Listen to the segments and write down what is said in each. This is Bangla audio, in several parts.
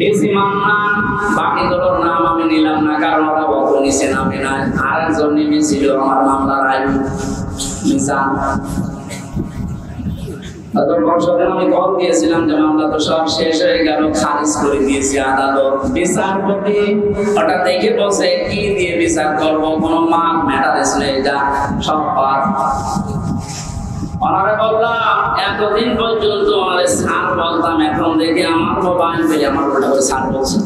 ডিসি মান্নান, বাকিগুলোর নাম আমি নিলাম না কারণ ওরা বড় নিচে নামে না। আরেকজন নেমেছিল আমার মামলার আইন মিজান। আমি কল দিয়েছিলাম যে মামলা তো সব শেষ হয়ে গেল, খারিজ করে দিয়েছি আদালত। বিচারপতি ওটা দেখে বসে কি দিয়ে বিচার করবো, কোনো মান ম্যাটারেস নেই, যা সব পার। ওনারা বললাম এতদিন পর্যন্ত আমাদের স্যার বলতাম, এখন দেখে আমার মোবাইল পেয়ে আমার ওটা করে স্যার বলছে।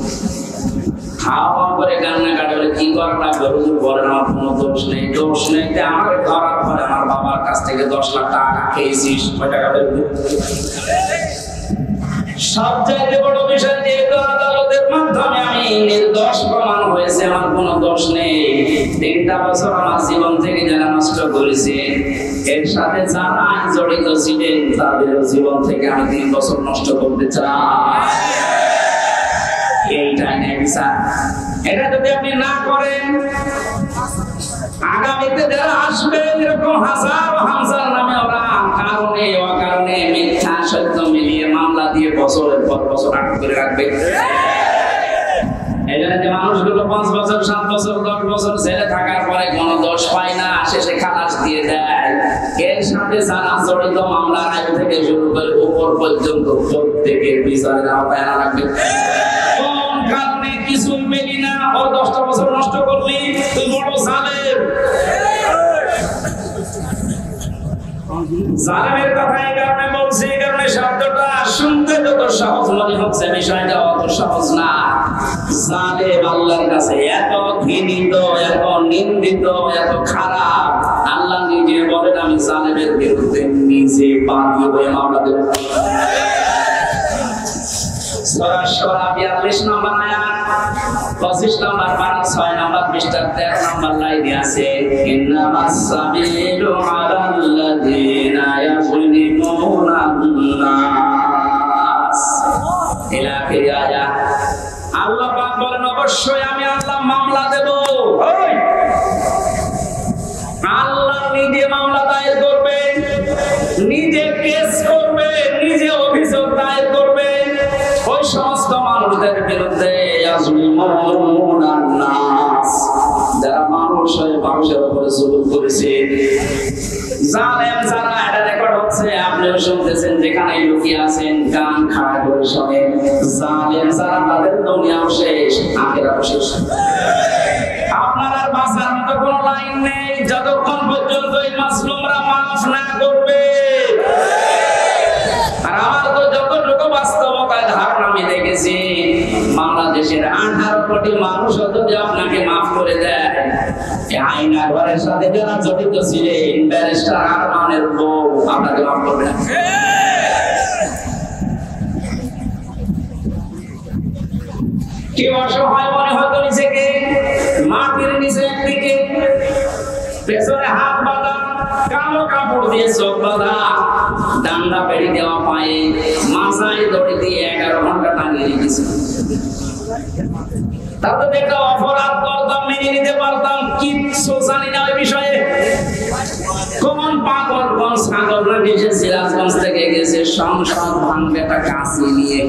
খাওয়া করে কান্নাকাটি করে কি করাটা গরুজুর বলেন আমার কোনো দোষ নেই, দোষ নেই। আমাকে ধরার পরে আমার বাবার কাছ থেকে 10 লাখ টাকা খেয়েছিস, কয় টাকা দেবে? সবচাইতে বড় বিষয় যেহেতু আদালতের মাধ্যমে আমি নির্দোষ প্রমাণ হয়েছে, আমার কোনো দোষ নেই। 3টা বছর আমার জীবন থেকে যারা নষ্ট করেছে, এর সাথে যারা জড়িত ছিলেন তাদের জীবন থেকে আমি 3 বছর নষ্ট করতে চাই। এইটাই নেই বিচার। এটা যদি আপনি না করেন, আগামীতে যারা আসবে এরকম হাজার হাজার নামে ওরা কারণে অকারণে মিথ্যা সত্য মিলিয়ে মামলা দিয়ে বছরের পর বছর আটক করে রাখবে। এই জন্য যে মানুষগুলো 5 বছর 7 বছর 10 বছর জেলে থাকার পরে কোনো দোষ পায় না, শেষে খালাস দিয়ে দেয়। এর সাথে যারা জড়িত মামলার আগে থেকে শুরু করে উপর পর্যন্ত প্রত্যেকের বিচারের আওতায় আনা রাখবে। কোন কারণে কিছু মেলি না, ও 10টা বছর নষ্ট করলি, তুই বড় জালেম। জালেমের কথা এই কারণে বলছি, এই কারণে শব্দটা শুনতে যত সহজ মনে হচ্ছে, বিষয়টা অত সহজ না। জালেম আল্লাহর কাছে এত ঘৃণিত, এত নিন্দিত, এত খারাপ, আল্লাহ নিজে বলেন আমি জালেমের বিরুদ্ধে নিজে বাদী হয়ে মামলা দেব। সূরা শুআরা 42 নম্বর আয়াত, 25 নম্বর পারা 6 নম্বর পৃষ্ঠার 13 নম্বর লাইনে আছে, ইন্নামাস সাবিলু আলাল্লাযিনা ইয়াযলিমুনা আন-নাস। ইলা আখির আয়াত। আল্লাহ পাক বলেন অবশ্যই আমি আল্লাহ মামলা দেব। আল্লাহ নিজে মামলা দায়ের করবে, নিজে কেস করবে, নিজে অভিযোগ দায়ের করবে ওই সমস্ত মানুষদের বিরুদ্ধে যারা মানুষ হয়ে মানুষের উপরে জুলুম করেছে। জালেম যারা, এটা রেকর্ড হচ্ছে, আপনিও শুনতেছেন, যেখানে লুকিয়ে আছেন কান খাড়া করে শোনেন। জালেম যারা, তাদের দুনিয়াও শেষ, আখিরাতও শেষ। আপনার আর বাঁচার মতো কোনো লাইন নেই যতক্ষণ পর্যন্ত এই মাসলুমরা মাফ না করবে। আর আমার তো যতটুকু বাস্তবতায় ধারণা আমি দেখেছি, বাংলাদেশের 18 কোটি মানুষ যদি আপনাকে মাফ করে দেয়, আইনা ঘরের সাথে যারা জড়িত ছিলেন, ব্যারিস্টার আরমানের বউ আপনাকে মাফ করবে না। কি অসহায় মনে হতো নিজেকে, মাটির নিচে একদিকে, পেছনে হাত বাঁধা, কালো কাপড় দিয়ে চোখ বাঁধা, ডান্ডা পেড়ি দেওয়া পায়ে, মাথায় দড়ি দিয়ে 11 ঘন্টা টাঙিয়ে রেখেছে। তাতে একটা অপরাধ করতাম, মেনে নিতে পারতাম, কিচ্ছু জানি না ওই বিষয়ে। কোন পাগল কোন ছাগল না এসে সিরাজগঞ্জ থেকে গেছে সংসদ ভাঙবে একটা কাঁচি নিয়ে,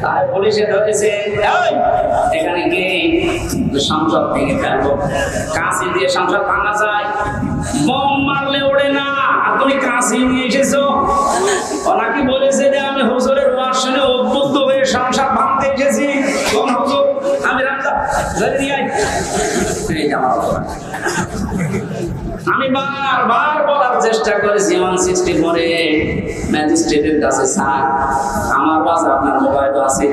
তাই পুলিশে ধরেছে, এখানে গিয়ে সংসদ ভেঙে ফেলবো। কাঁচি দিয়ে সংসদ ভাঙা যায়? বোম মারলে ওড়ে না, আর তুমি কাঁচি নিয়ে এসেছো। ওনাকে বলেছে যে আমি হুজুরের ওয়াজ শুনে উদ্বুদ্ধ হয়ে সংসদ ভাঙতে এসেছি। কোন হুজুর? আমি রাখতাম, ধরে নিয়ে আই। আমি বারবার বলার চেষ্টা করেছি 164 ম্যাজিস্ট্রেটের কাছে, স্যার আমার বাসা আপনার মোবাইল আছে,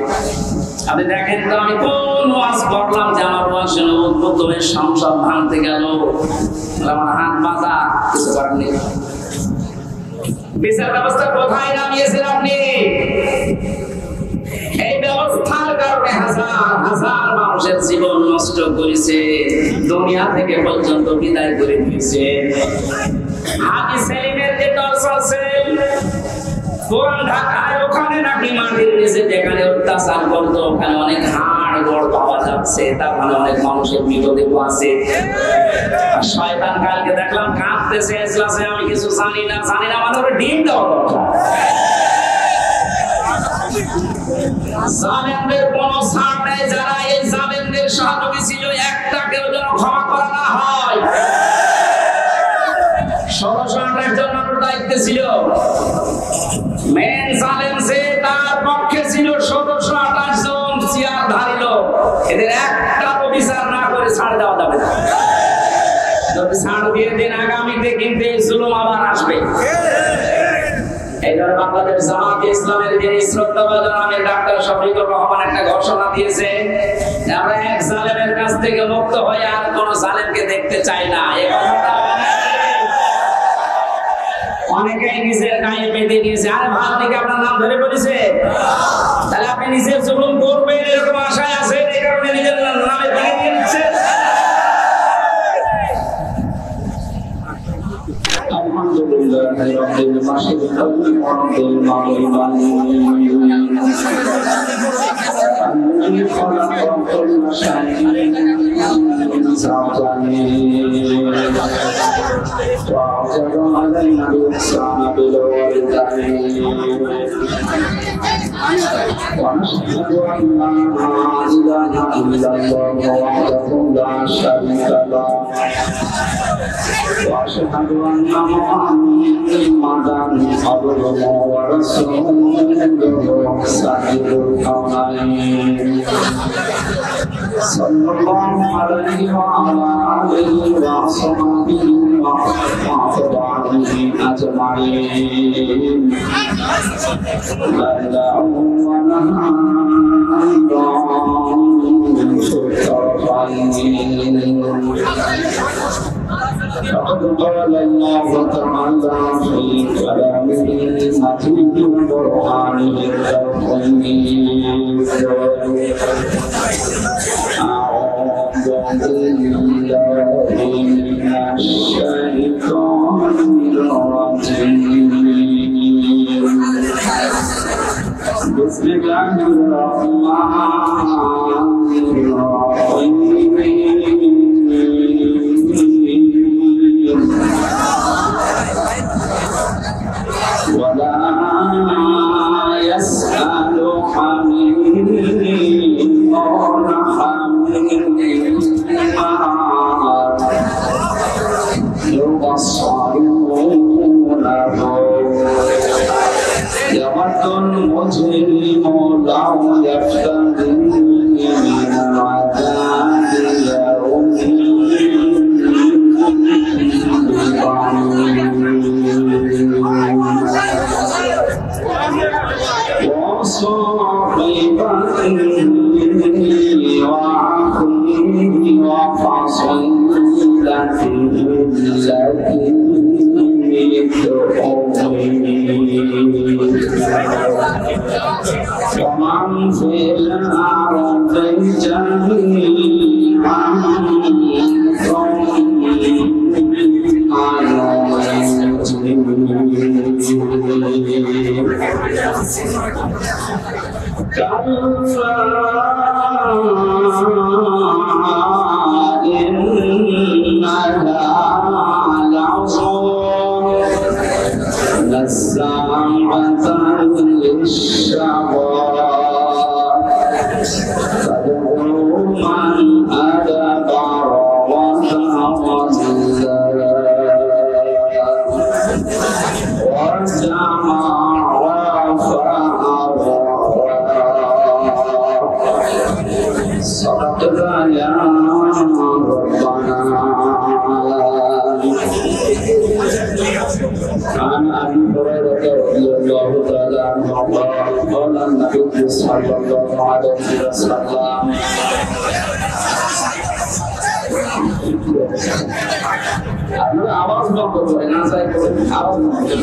আপনি দেখেন তো আমি কোন ওয়াজ করলাম যে আমার ওয়াজ শুনে উদ্বুদ্ধ হয়ে সংসদ ভাঙতে গেল। আমার হাত বাঁধা, কিছু করার নেই। বিচার ব্যবস্থা কোথায় নামিয়েছেন আপনি? এই ব্যবস্থার কারণে হাজার হাজার মানুষের জীবন নষ্ট করেছে, দুনিয়া থেকে পর্যন্ত বিদায় করে দিয়েছে। হাজি সেলিমের যে টর্চার সেল, পুরান ঢাকায়, ওখানে নাকি মাটির নিচে যেখানে অত্যাচার করতো, ওখানে অনেক হাড় গোড় পাওয়া যাচ্ছে, তার মানে অনেক মানুষের মৃতদেহ আছে। শয়তান কালকে দেখলাম কাঁদতেছে, এজলাসে আমি কিছু জানি না, জানি না মানে ওরা ডিম দেওয়া দরকার। জালেমদের কোনো ছাড় নেই, যারা এই জালেমদের সহযোগী ছিল একটাকেও যেন ক্ষমা করা না হয়। 1628 জন মানুষ দায়িত্বে ছিল, মেন জালেম যে তার পক্ষে ছিল 1728 জন চেয়ার ধারিল, এদের একটা বিচার না করে ছাড় দেওয়া যাবে না। যদি ছাড় দিয়ে দিন আগামীতে কিন্তু এই জুলুম আবার আসবে। এই জন্য বাংলাদেশ জামাতে ইসলামের যিনি শ্রদ্ধাভাজন আমির ডাক্তার শফিকুর রহমান একটা ঘোষণা দিয়েছে, আমরা এক জালেমের কাছ থেকে মুক্ত হয়ে আর কোন জালেমকে দেখতে চাই না। এই কথাটা অনেকেই নিজের গায়ে পেতে নিয়েছে। আরে ভাই, অনেকে আপনার নাম ধরে বলেছে, তাহলে আপনি নিজের জুলুম করবেন এরকম আশায় আছে, এই কারণে নিজের নামে পেতে দিয়ে নিচ্ছে। আলহামদুলিল্লাহ রাব্বিল মাশরিকি ওয়াল মাগরিবি ونشهد أن لا إله إلا الله وحده لا شريك له وأشهد أن محمدا عبده ورسوله سيد الكونين صلى الله عليه وعلى آله وصحبه وأتباعه أجمعين لا إله إلا فقد قال الله تعالى في كلامه المتين وقرآنه الكريم أعوذ بالله من الشيطان الرجيم بسم الله الرحمن الرحيم ولا يسأل حميم يبصرونه يود المجرم لو يفتدي من عذاب يوم وصاحبته وعقله وفصيلته التي ومن في الأرض جميعا نزاعة للشوى تدعو من أدبر وتولى وجمع وفأوى صدقت يا ربنا. عن أبي هريرة رضي الله تعالى عنه قال النبي صلى الله عليه وسلم আপনারা আওয়াজ বন্ধ করেন না, চাই করেন আওয়াজ বন্ধ করেন।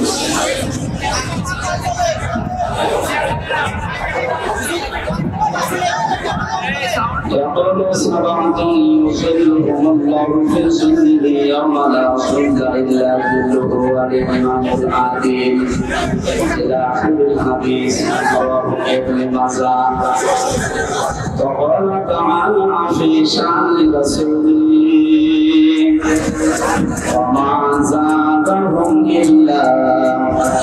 يقول سبعة يظلهم الله في ظله يوم لا ظل إلا ظله والإمام العادل إلى آخر الحديث رواه ابن ماجه. وقال تعالى في شأن رسوله وما زادهم إلا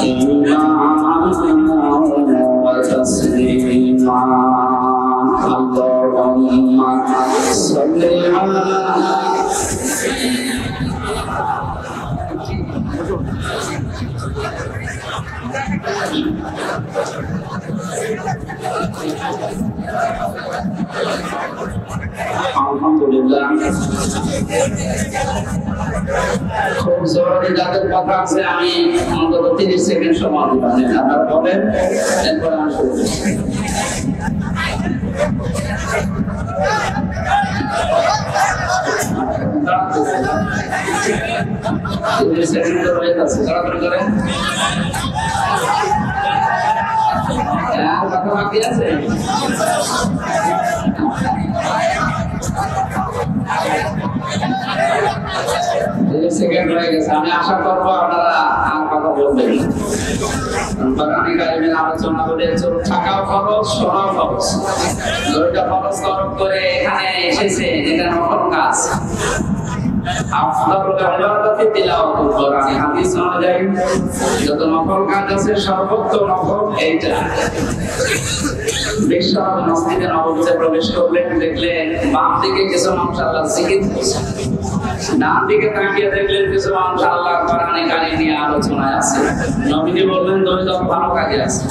إيمانا وتسليما. আলহামদুলিল্লাহ, খুব জরুরি যাদের কথা আছে আমি অন্তত 30 সেকেন্ড সময় দিলাম, আপনারা বলেন, এরপর আমি শুরু করছি। কথা বাকি আছে? সেকেন্ড হয়ে গেছে, আমি আশা করবো আপনারা আর কথা বলবেন। বাগানি কারিমের আলোচনা করে থাকাও খরচ, শোনাও খরচ, দুইটা খরচ খরচ করে এখানে এসেছে, এটা নকল কাজ। যত নকল কাজ আছে সর্বোত্তম নকল এইটা। বিশ্বনবী মসজিদে নববীতে প্রবেশ করলেন, দেখলেন বাম দিকে কিছু মানুষ আল্লাহ জিকির করছে, ডান দিকে তাকিয়ে দেখলেন কিছু মানুষ আল্লাহ কোরআনে কারিম নিয়ে আলোচনায় আছে। নবীজি বললেন দুইজন ভালো কাজে আছে,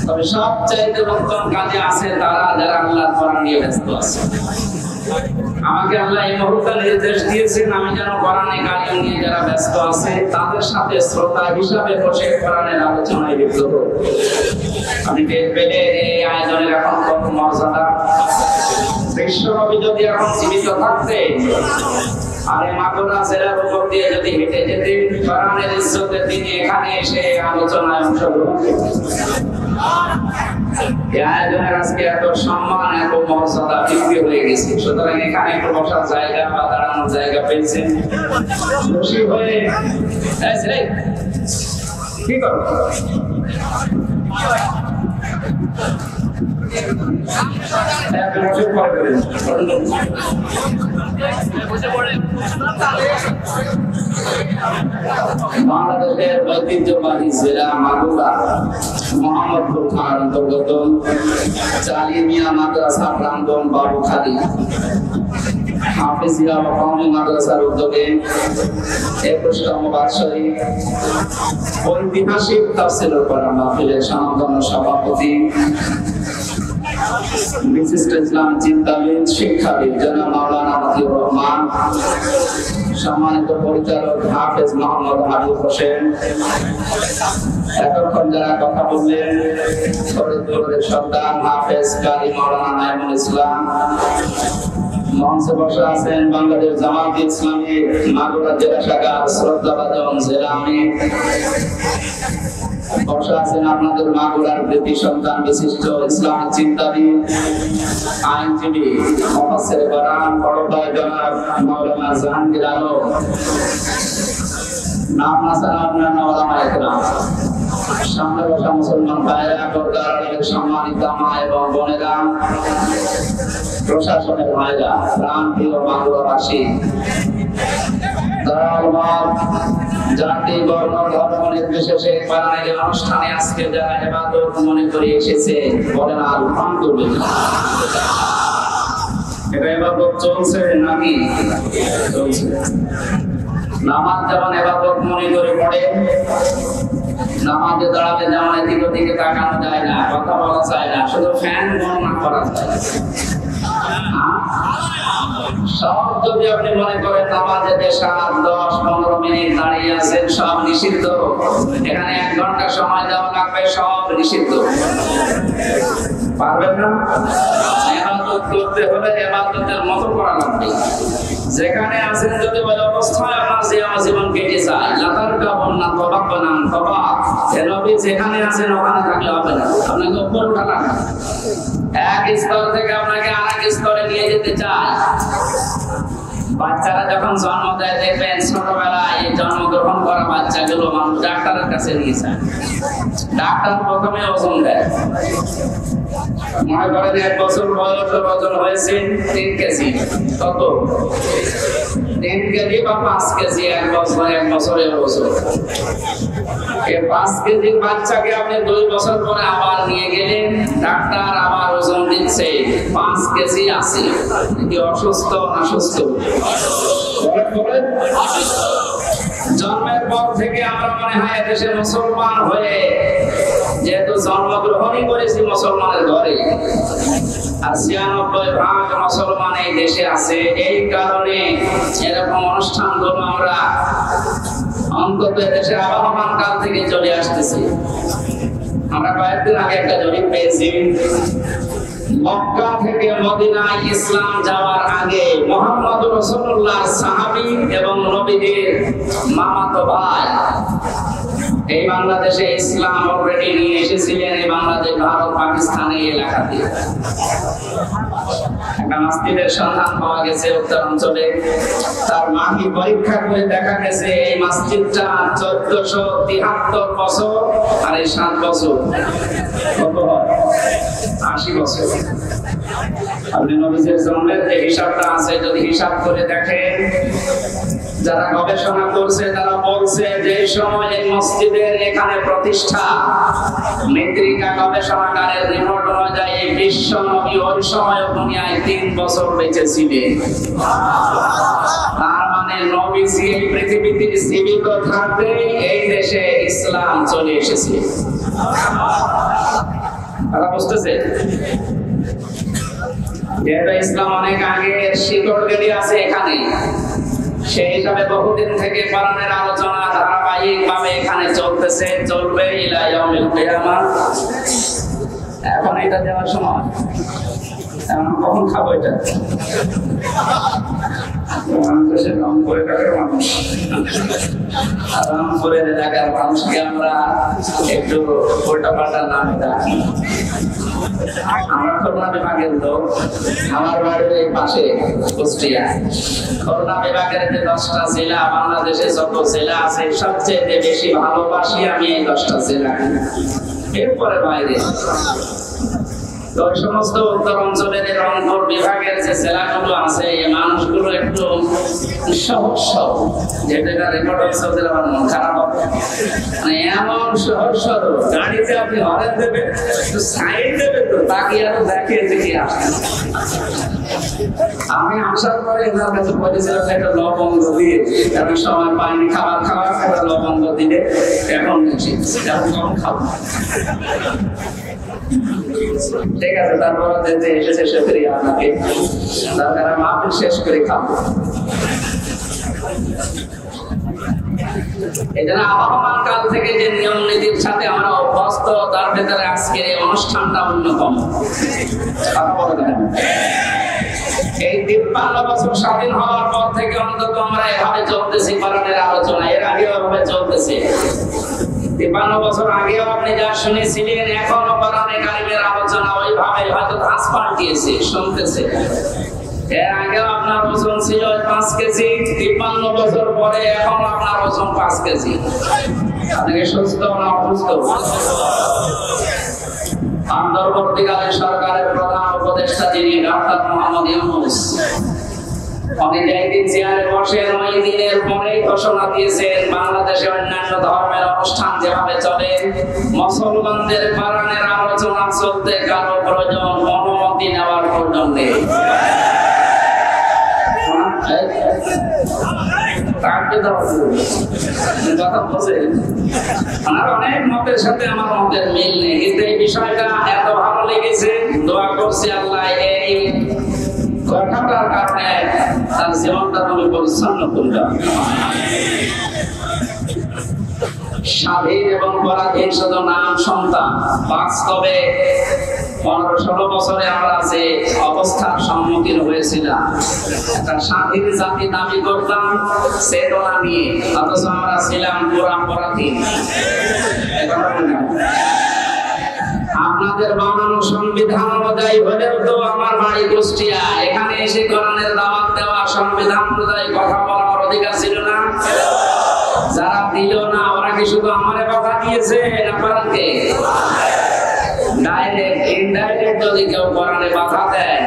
তবে সবচাইতে উত্তম কাজে আছে তারা যারা আল্লাহ কোরআন নিয়ে ব্যস্ত আছে। আমাকে আল্লাহ এই মুহূর্তে নির্দেশ দিয়েছেন আমি যেন কোরআনে কারিম নিয়ে যারা ব্যস্ত আছে তাদের সাথে শ্রোতা হিসাবে বসে কোরআনের আলোচনায় লিপ্ত হই। আমি টের পেলে এই আয়োজনের এখন কত মর্যাদা। বিশ্বনবী যদি এখন জীবিত থাকতেন আরে মাগুরা জেলার উপর দিয়ে যদি হেঁটে যেতেন, কোরআনের ইজ্জতে তিনি এখানে এসে আলোচনায় অংশগ্রহণ করতেন। আয়োজনের আজকে এত সম্মান, এত মর্যাদা বৃদ্ধি হয়ে গেছে। সুতরাং এখানে একটু বসার জায়গা বা দাঁড়ানোর জায়গা পেয়েছেন, খুশি হয়ে কি করো বাংলাদেশের ঐতিহ্যবাহী জেলা মাগুরা মোহাম্মদপুর থানার অন্তর্গত চালিমিয়া মাদ্রাসা প্রাঙ্গণ বাবুখালী হাফিজিয়া ও কওমি মাদ্রাসার উদ্যোগে 21তম বাৎসরিক ঐতিহাসিক তাফসীরুল কোরআন মাহফিলের সমাপনী সভাপতি বিশিষ্ট ইসলামী চিন্তাবিদ শিক্ষাবিদ জনাব মাওলানা মতিউর রহমান, সম্মানিত পরিচালক হাফেজ মোহাম্মদ হাবিব হোসেন, এতক্ষণ যারা কথা বললেন ফরিদপুরের সন্তান হাফেজ কারি মাওলানা নাইমুল ইসলাম, মঞ্চে বসে আছেন বাংলাদেশ জামায়াতে ইসলামী মাগুরা জেলা শাখার শ্রদ্ধাভাজন জেলা আমির, বসে আছেন আপনাদের মাগুরার কৃতি সন্তান বিশিষ্ট ইসলামিক চিন্তাবিদ আইনজীবী মুফাসসির কোরআন বড় ভাই জনাব মাওলানা জাহাঙ্গীর আলম, নাম না ছাড়া অন্যান্য ওলামায়ে কেরাম, সামনে বসা মুসলমান ভাইয়েরা, পর্দার আড়ালের সম্মানিত মা এবং বোনেরা, প্রশাসনের ভাইরা, প্রান্তীয় মাগুরাবাসী, জাতি বর্ণ ধর্ম নির্বিশেষে কোরআনের অনুষ্ঠানে আজকে যারা ইবাদত মনে করে এসেছে বলেন আলহামদুলিল্লাহ। এটা ইবাদত চলছে নাকি চলছে? নামাজ যেমন ইবাদত মনে করে পড়ে, নামাজে দাঁড়াবে যেমন এদিকে ওদিকে তাকানো যায় না, কথা বলা যায় না, শুধু ফ্যান গণনা করা যায়। সব যদি আপনি মনে করেন নামাজেতে 7, 10, 15 মিনিট দাঁড়িয়ে আছেন সব নিষিদ্ধ, এখানে 1 ঘন্টা সময় দেওয়া লাগবে, সব নিষিদ্ধ, পারবেন না? ইবাদত করতে হলে ইবাদতের মতো করা লাগবে। যেখানে আছেন যদি ওই অবস্থায় আপনার জীবন কেটে যায়, লাতারকা বন্যা তবাক বানান তবাক, নবী যেখানে আছেন ওখানে থাকলে হবে না, আপনাকে উপর উঠা লাগবে। এক স্তর থেকে আপনাকে আরেক স্তরে নিয়ে যেতে চায়। বাচ্চারা যখন জন্ম দেয় দেখবেন ছোটবেলায় এই জন্মগ্রহণ করা বাচ্চাগুলো মানুষ ডাক্তারের কাছে নিয়ে যায়। ডাক্তার প্রথমে ওজন দেয়, মনে করেন 1 বছর বয়সে ওজন হয়েছে 3 কেজি, কত 3 কেজি বা 5 কেজি, 1 বছরের ওজন। এই 5 কেজির বাচ্চাকে আপনি 2 বছর পরে আবার নিয়ে গেলেন, ডাক্তার আবার ওজন দিচ্ছে 5 কেজি আছে, কি অসুস্থ না সুস্থ? জন্মের পর থেকে আমরা মনে হয় দেশে মুসলমান হয়ে যেহেতু জন্মগ্রহণই করেছি মুসলমানের ঘরে, আর ৯৬% মুসলমান এই দেশে আছে, এই কারণে এরকম অনুষ্ঠানগুলো আমরা অন্তত দেশের আবহমান কাল থেকে চলে আসতেছি। আমরা কয়েকদিন আগে একটা জরিপ পেয়েছি, মক্কা থেকে মদিনায় ইসলাম যাওয়ার আগে মুহাম্মদ রাসূলুল্লাহর সাহাবী এবং নবীদের মামাতো ভাই এই বাংলাদেশে ইসলাম অলরেডি নিয়ে এসেছিলেন। এই বাংলাদেশ, ভারত, পাকিস্তান এই এলাকাতে একটা মসজিদের সন্ধান পাওয়া গেছে উত্তরাঞ্চলে। তার মাটি পরীক্ষা করে দেখা গেছে এই মসজিদটা ১৪৭৩ বছর আর এই ৭ বছর কত হয়? ৮০ বছর। আপনি নবীজির জন্মের যে হিসাবটা আছে যদি হিসাব করে দেখেন, যারা গবেষণা করছে তারা বলছে যে সময় এই মসজিদের এখানে প্রতিষ্ঠা, মৃত্তিকা গবেষণাগারের রিপোর্ট অনুযায়ী এই বিশ্ব নবী ওই সময় দুনিয়ায় ৩ বছর বেঁচে ছিলেন। তার মানে নবীজি এই পৃথিবীতে জীবিত থাকতে এই দেশে ইসলাম চলে এসেছে। তারা বুঝতেছে যেহেতু ইসলাম অনেক আগে শিকড় গেড়ে আছে এখানে, সেই হিসাবে বহুদিন থেকে কোরআনের আলোচনা ধারাবাহিক ভাবে এখানে চলতেছে, চলবে ইলা ইয়াউমিল কিয়ামা। এখন এটা দেওয়ার সময়, এখন কখন খাবো এটা? রংপুরের এলাকার মানুষকে আমরা একটু উল্টা পাল্টা নাম ডাকি। আমরা করোনা বিভাগের লোক, আমার বাড়ির এই পাশে কুষ্টিয়া। করোনা বিভাগের যে 10টা জেলা, বাংলাদেশে যত জেলা আছে সবচেয়ে বেশি ভালোবাসি আমি এই 10টা জেলা, এরপরে বাইরে। তো ওই সমস্ত উত্তর অঞ্চলের রংপুর বিভাগের যে জেলাগুলো আছে এই মানুষগুলো একটু সহজ সরল, যেটা রেকর্ড হয়েছে ওদের আমার মন খারাপ হবে। মানে এমন সহজ সরল, গাড়িতে আপনি হরেন দেবেন, সাইড দেবেন তো তাকিয়ে আরো দেখে দেখে আসেন। আমি আসার পরে এনার কাছে বলেছিলাম একটা লবঙ্গ দিয়ে, এখন সময় পাইনি খাবার খাওয়ার, একটা লবঙ্গ দিলে এখন কম খাবো। ঠিক আছে, তারপর যেতে এসেছে সে ফিরে আপনাকে দরকার মাহফিল শেষ করে খাবো। এই জন্য আবহমান কাল থেকে যে নিয়ম নীতির সাথে আমরা অভ্যস্ত, তার ভেতরে আজকের এই অনুষ্ঠানটা অন্যতম। এই ৫৩ বছর স্বাধীন হওয়ার পর থেকে অন্তত আমরা এভাবে চলতেছি কোরআনের আলোচনা, এর আগেও এভাবে চলতেছে। ৫৩ বছর আগেও আপনি যা শুনেছিলেন, এখনো কোরআনে কারিমের আলোচনা ওইভাবে, হয়তো ধাঁচ পাল্টিয়েছে, শুনতেছে। এর আগেও আপনার ওজন ছিল ৫ কেজি, ৫৩ বছর পরে এখন আপনার ওজন ৫ কেজি। আপনাকে সুস্থ না অসুস্থ? অন্তর্বর্তীকালীন সরকারের প্রধান উপদেষ্টা যিনি ডক্টর মোহাম্মদ ইউনূস, উনি যেদিন চেয়ারে বসেন ওই দিনের পরেই ঘোষণা দিয়েছেন বাংলাদেশে অন্যান্য ধর্মের অনুষ্ঠান যেভাবে চলে, মুসলমানদের কোরআনের আলোচনা চলতে কারো প্রয়োজন অনুমতি নেওয়ার প্রয়োজন নেই। অনেক মতের সাথে আমার মতের মিল নেই, কিন্তু এই বিষয়টা এত ভালো লেগেছে, দোয়া করছি আল্লাহ এই কথাটার কারণে তার জীবনটা তুমি পরিচ্ছন্ন করবে। স্বাধীন এবং পরাধীন শুধু নাম সন্তান, বাস্তবে ১৫-১৬ বছরে আমরা যে অবস্থার সম্মুখীন হয়েছিলাম, একটা স্বাধীন জাতি দাবি করতাম চেতনা নিয়ে, অথচ আমরা ছিলাম পুরা পরাধীন। আপনাদের বানানো সংবিধান অনুযায়ী হলেও তো আমার বাড়ি কুষ্টিয়া, এখানে এসে কোরআনের দাওয়াত দেওয়া, সংবিধান অনুযায়ী কথা বলার অধিকার ছিল না? যারা দিল না ওরা কি শুধু আমারে কথা দিয়েছে না কোরআনকে? ডাইরেক্ট ইনডাইরেক্ট যদি কেউ কোরআনে বাধা দেয়,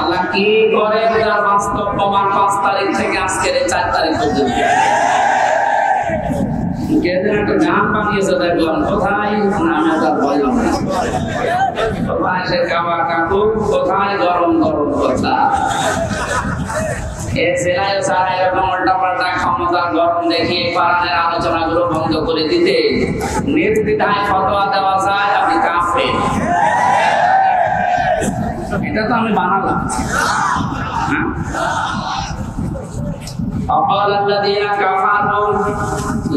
আল্লাহ কি করে তার বাস্তব প্রমাণ ৫ তারিখ থেকে আজকের ৪ তারিখ পর্যন্ত। একটা গান বানিয়েছে দেখলাম, কোথায় নামে তার বললাম না, কোথায় সে কাবা কাকু, কোথায় গরম গরম কথা। এই জেলায় যারা এরকম উল্টা পাল্টা ক্ষমতা ক্ষমতার গরম দেখিয়ে কোরআনের আলোচনাগুলো বন্ধ করে দিতে নির্দ্বিধায় ফতোয়া দেওয়া যায় আপনি কাফের। এটা তো আমি বানালাম। وقال الذين كفروا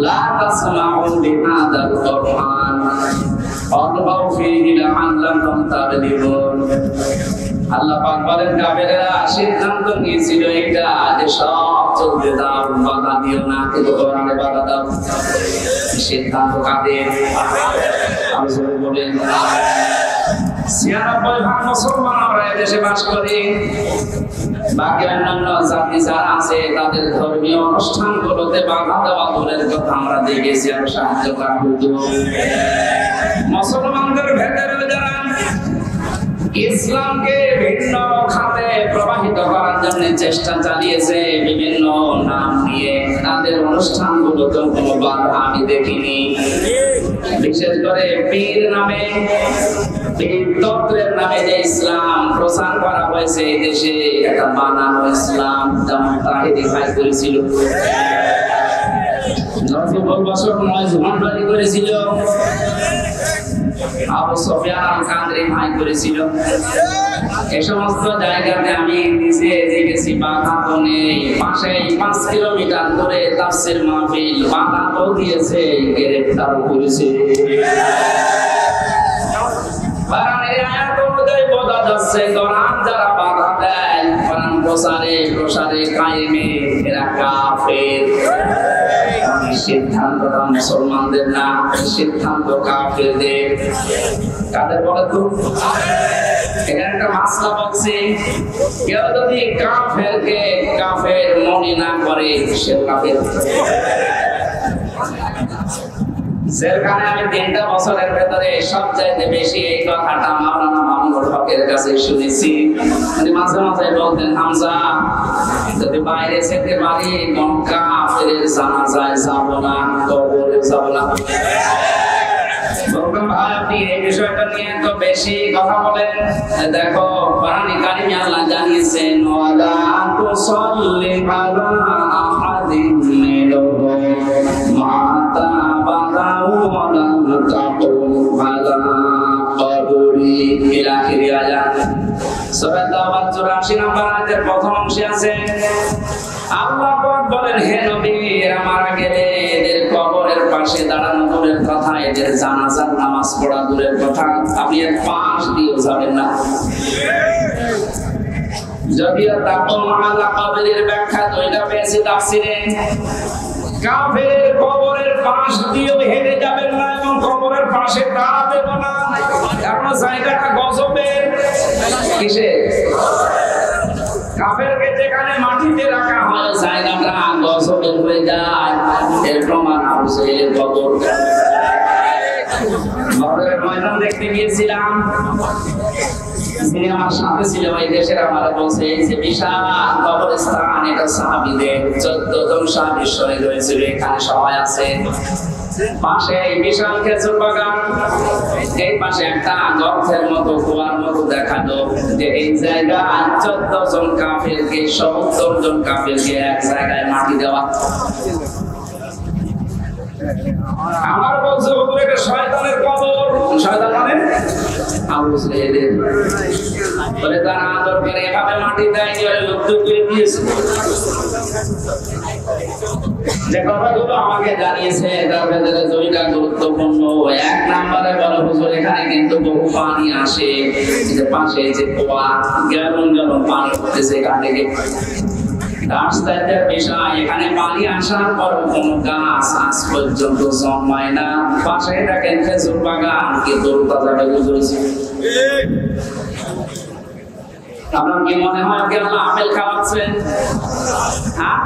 لا تسمعوا لهذا القرآن والغوا فيه لعلكم تغلبون। আল্লাহ পাক বলেন কাফেররা সিদ্ধান্ত নিয়েছিল এটা যে সব চলতে দাও, বাধা দিও না, কিন্তু কোরআনে বাধা দাও। সিদ্ধান্ত কাদের? আল্লাহ বলেন ৯৬% মুসলমান আমরা দেশে বাস করি। বাকি অন্যান্য জাতি যারা আছে তাদের ধর্মীয় অনুষ্ঠানগুলোতে বাধা দেওয়া দূরের কথা, আমরা দেখেছি আর সাহায্য করা হতো। মুসলমানদের ভেতরে যারা ইসলামকে ভিন্ন খাতে প্রবাহিত করার জন্য চেষ্টা চালিয়েছে বিভিন্ন নাম নিয়ে, তাদের অনুষ্ঠানগুলোতে কোনো বাধা আমি দেখিনি। বিশেষ করে পীর নামে, পীর তত্ত্বের নামে যে ইসলাম প্রচার করা হয়েছে এই দেশে, একটা বানানো ইসলাম, যেমন তাহিদি ভাই করেছিল, বছর ৯ ঘন্টালি করেছিল, আবু সুফিয়ান আল কাদরি ভাই করেছিল। এই সমস্ত জায়গাতে আমি নিজে দেখেছি বাধা তো নেই। পাশে ৫ কিলোমিটার করে তাফসীর মাহফিল বাধা তো দিয়েছে, গ্রেফতার করেছে। কোরআনের আয়াত অনুযায়ী বোঝা যাচ্ছে কোরআন যারা বাধা দেয় কোরআন প্রসারে কায়েমে, এরা কাফের। সিদ্ধান্তটা মুসলমানদের না, সিদ্ধান্ত কাফেরদের। কাদের বলে তো? এখানে একটা মাসলা বলছি, কেউ যদি কাফেরকে কাফের মনে না করে সে কাফের। যেখানে আমি ৩টা বছরের ভেতরে সবচাইতে বেশি এই কথাটা মাওলানা মামুনুল হকের কাছে শুনেছি। উনি মাঝে মাঝে বলতেন, হামজা যদি বাইরে যেতে পারি কাফেরের জানাজায় যাব না, কবরে যাব না। বললাম ভাই আপনি এই বিষয়টা নিয়ে তো বেশি কথা বলেন। দেখো কোরআনে কারিমে আল্লাহ জানিয়েছেন, ওয়ালা তুসাল্লি আলা আহাদিন মিনহুম মাতা বাদাউ ওয়ালা তাকুম আলা কবরি ইলা আখিরি আয়াত। সূরা তাওবা ৮৪ নম্বর আয়াতের প্রথম অংশে আছে আল্লাহ পাক বলেন, হে নবী এরা মারা গেলে এদের কবরের পাশে দাঁড়ানো দূরের কথা, এদের জানাজার নামাজ পড়া দূরের কথা, আপনি এর পাশ দিয়েও যাবেন না। যদিও তাকুম আলা কবরের ব্যাখ্যা দুইটা পেয়েছি তাফসীরে। কাফেরের কবরের পাশ দিয়েও হেঁটে যাবেন না এবং কবরের পাশে দাঁড়াবেন না, কারণ জায়গাটা গজবের। কিসের? কাফেরকে যেখানে মাটিতে রাখা হয় জায়গাটা গজবের হয়ে যায়। এর প্রমাণ আবু জাহেলের কবর। বদরের ময়দান দেখতে গিয়েছিলাম, যিনি আমার সাথে ছিল ওই দেশের আমার বলছে, এই যে বিশাল কবরস্থান, এটা সাহাবীদের 14 জন সাহাবী শহীদ হয়েছিল, এখানে সবাই আছে। পাশে এই বিশাল খেজুর বাগান, এই পাশে একটা গর্তের মতো কুয়ার মতো দেখালো যে এই জায়গায় 14 জন কাফেরকে, 70 জন কাফেরকে এক জায়গায় মাটি দেওয়া। আমার বলছে হুজুর এটা শয়তানের কবর। শয়তান মানে আবু জাহেলের। বলে তারা আদর করে এভাবে মাটি দেয় যে লুপ্ত করে দিয়েছে। যে কথাগুলো আমাকে জানিয়েছে তার ভেতরে দুইটা গুরুত্বপূর্ণ। এক নম্বরে বলে হুজুর এখানে কিন্তু বহু পানি আসে, যে পাশে যে কুয়া, গ্যালন গ্যালন পানি উঠতেছে এখান থেকে। এখানে পানি আসার পর কোন গাছ আজ পর্যন্ত জন্মায় না। পাশে দেখেন খেজুর বাগান, কিন্তু তাজা বুঝেছি। আপনার কি মনে হয় কি আল্লাহ আপেল খাওয়াচ্ছেন? হ্যাঁ,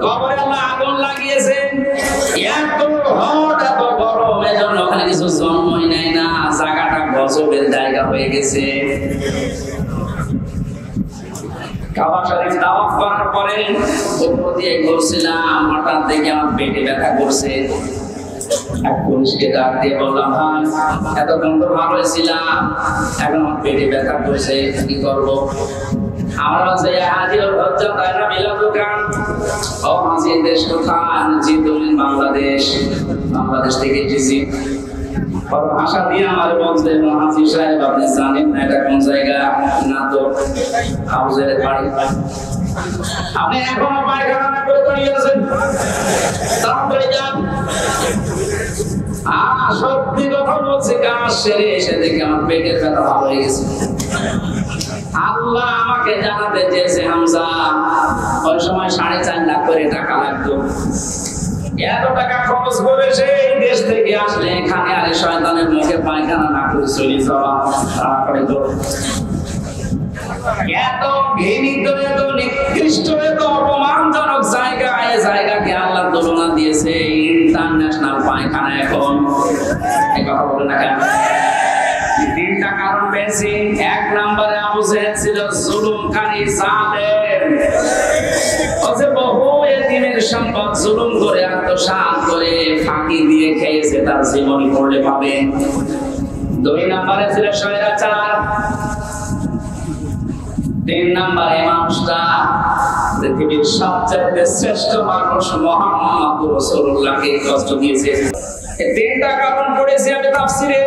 কবরে আল্লাহ আগুন লাগিয়েছেন, এত হট এত গরম, এজন্য ওখানে কিছু জন্মই নেয় না, জায়গাটা গজবের জায়গা হয়ে গেছে। কাবা শরীফ তাওয়াফ করার পরে উপর দিয়ে ঘুরছিলাম, হঠাৎ দেখে আমার পেটে ব্যথা করছে। এক পুলিশকে ডাক দিয়ে বললাম, ভাই এতক্ষণ তো ভালোই ছিলাম, এখন আমার পেটে ব্যথা করছে, কি করবো? আমার কাছে হাজির হচ্ছে তাই না মিলা দোকান। ও হাজি, দেশ কোথায়? জিতুল বাংলাদেশ। বাংলাদেশ থেকে এসেছি। ভাষা দিয়ে আমার বলছে, হাজি সাহেব আপনি জানেন না এটা কোন জায়গা? না তো। হাউজের বাড়ি। আপনি এখনো পায়খানা না করে দাঁড়িয়ে আছেন, তাড়াতাড়ি যান। সত্যি কথা বলছি, কাজ সেরে এসে দেখে আমার পেটের ব্যথা ভালো হয়ে গেছে। আল্লাহ আমাকে জানাতে চেয়েছে, হামজা ওই সময় 4.5 লাখ করে টাকা লাগতো, এত টাকা খরচ করে সেই দেশ থেকে আসলে এখানে আরে শয়তানের মুখে পায়খানা না করে চলে যাওয়া, তারপরে তো এত ঘৃণিত, এত নিকৃষ্ট, এত অপমানজনক জায়গা, এই জায়গাকে আল্লাহ তুলনা দিয়েছে ইন্টারন্যাশনাল পায়খানা। এখন এই কথা বলে না কেন? 3টা কারণ পেয়েছি। 1 নম্বরে আবু জেহেল ছিল জুলুমকারী, জালেম। ওসে বহু এতিমের সম্পদ জুলুম করে আত্মসাৎ করে ফাঁকি দিয়ে খেয়েছে, তার জীবনী পড়লে পাবে। 2 নম্বরে ছিল স্বৈরাচার। 3 নম্বরে মানুষটা পৃথিবীর সবচেয়ে শ্রেষ্ঠ মানুষ মুহাম্মদ রাসূলুল্লাহকে কষ্ট দিয়েছে। এই 3টা কারণ পড়েছি আমি তাফসিরে।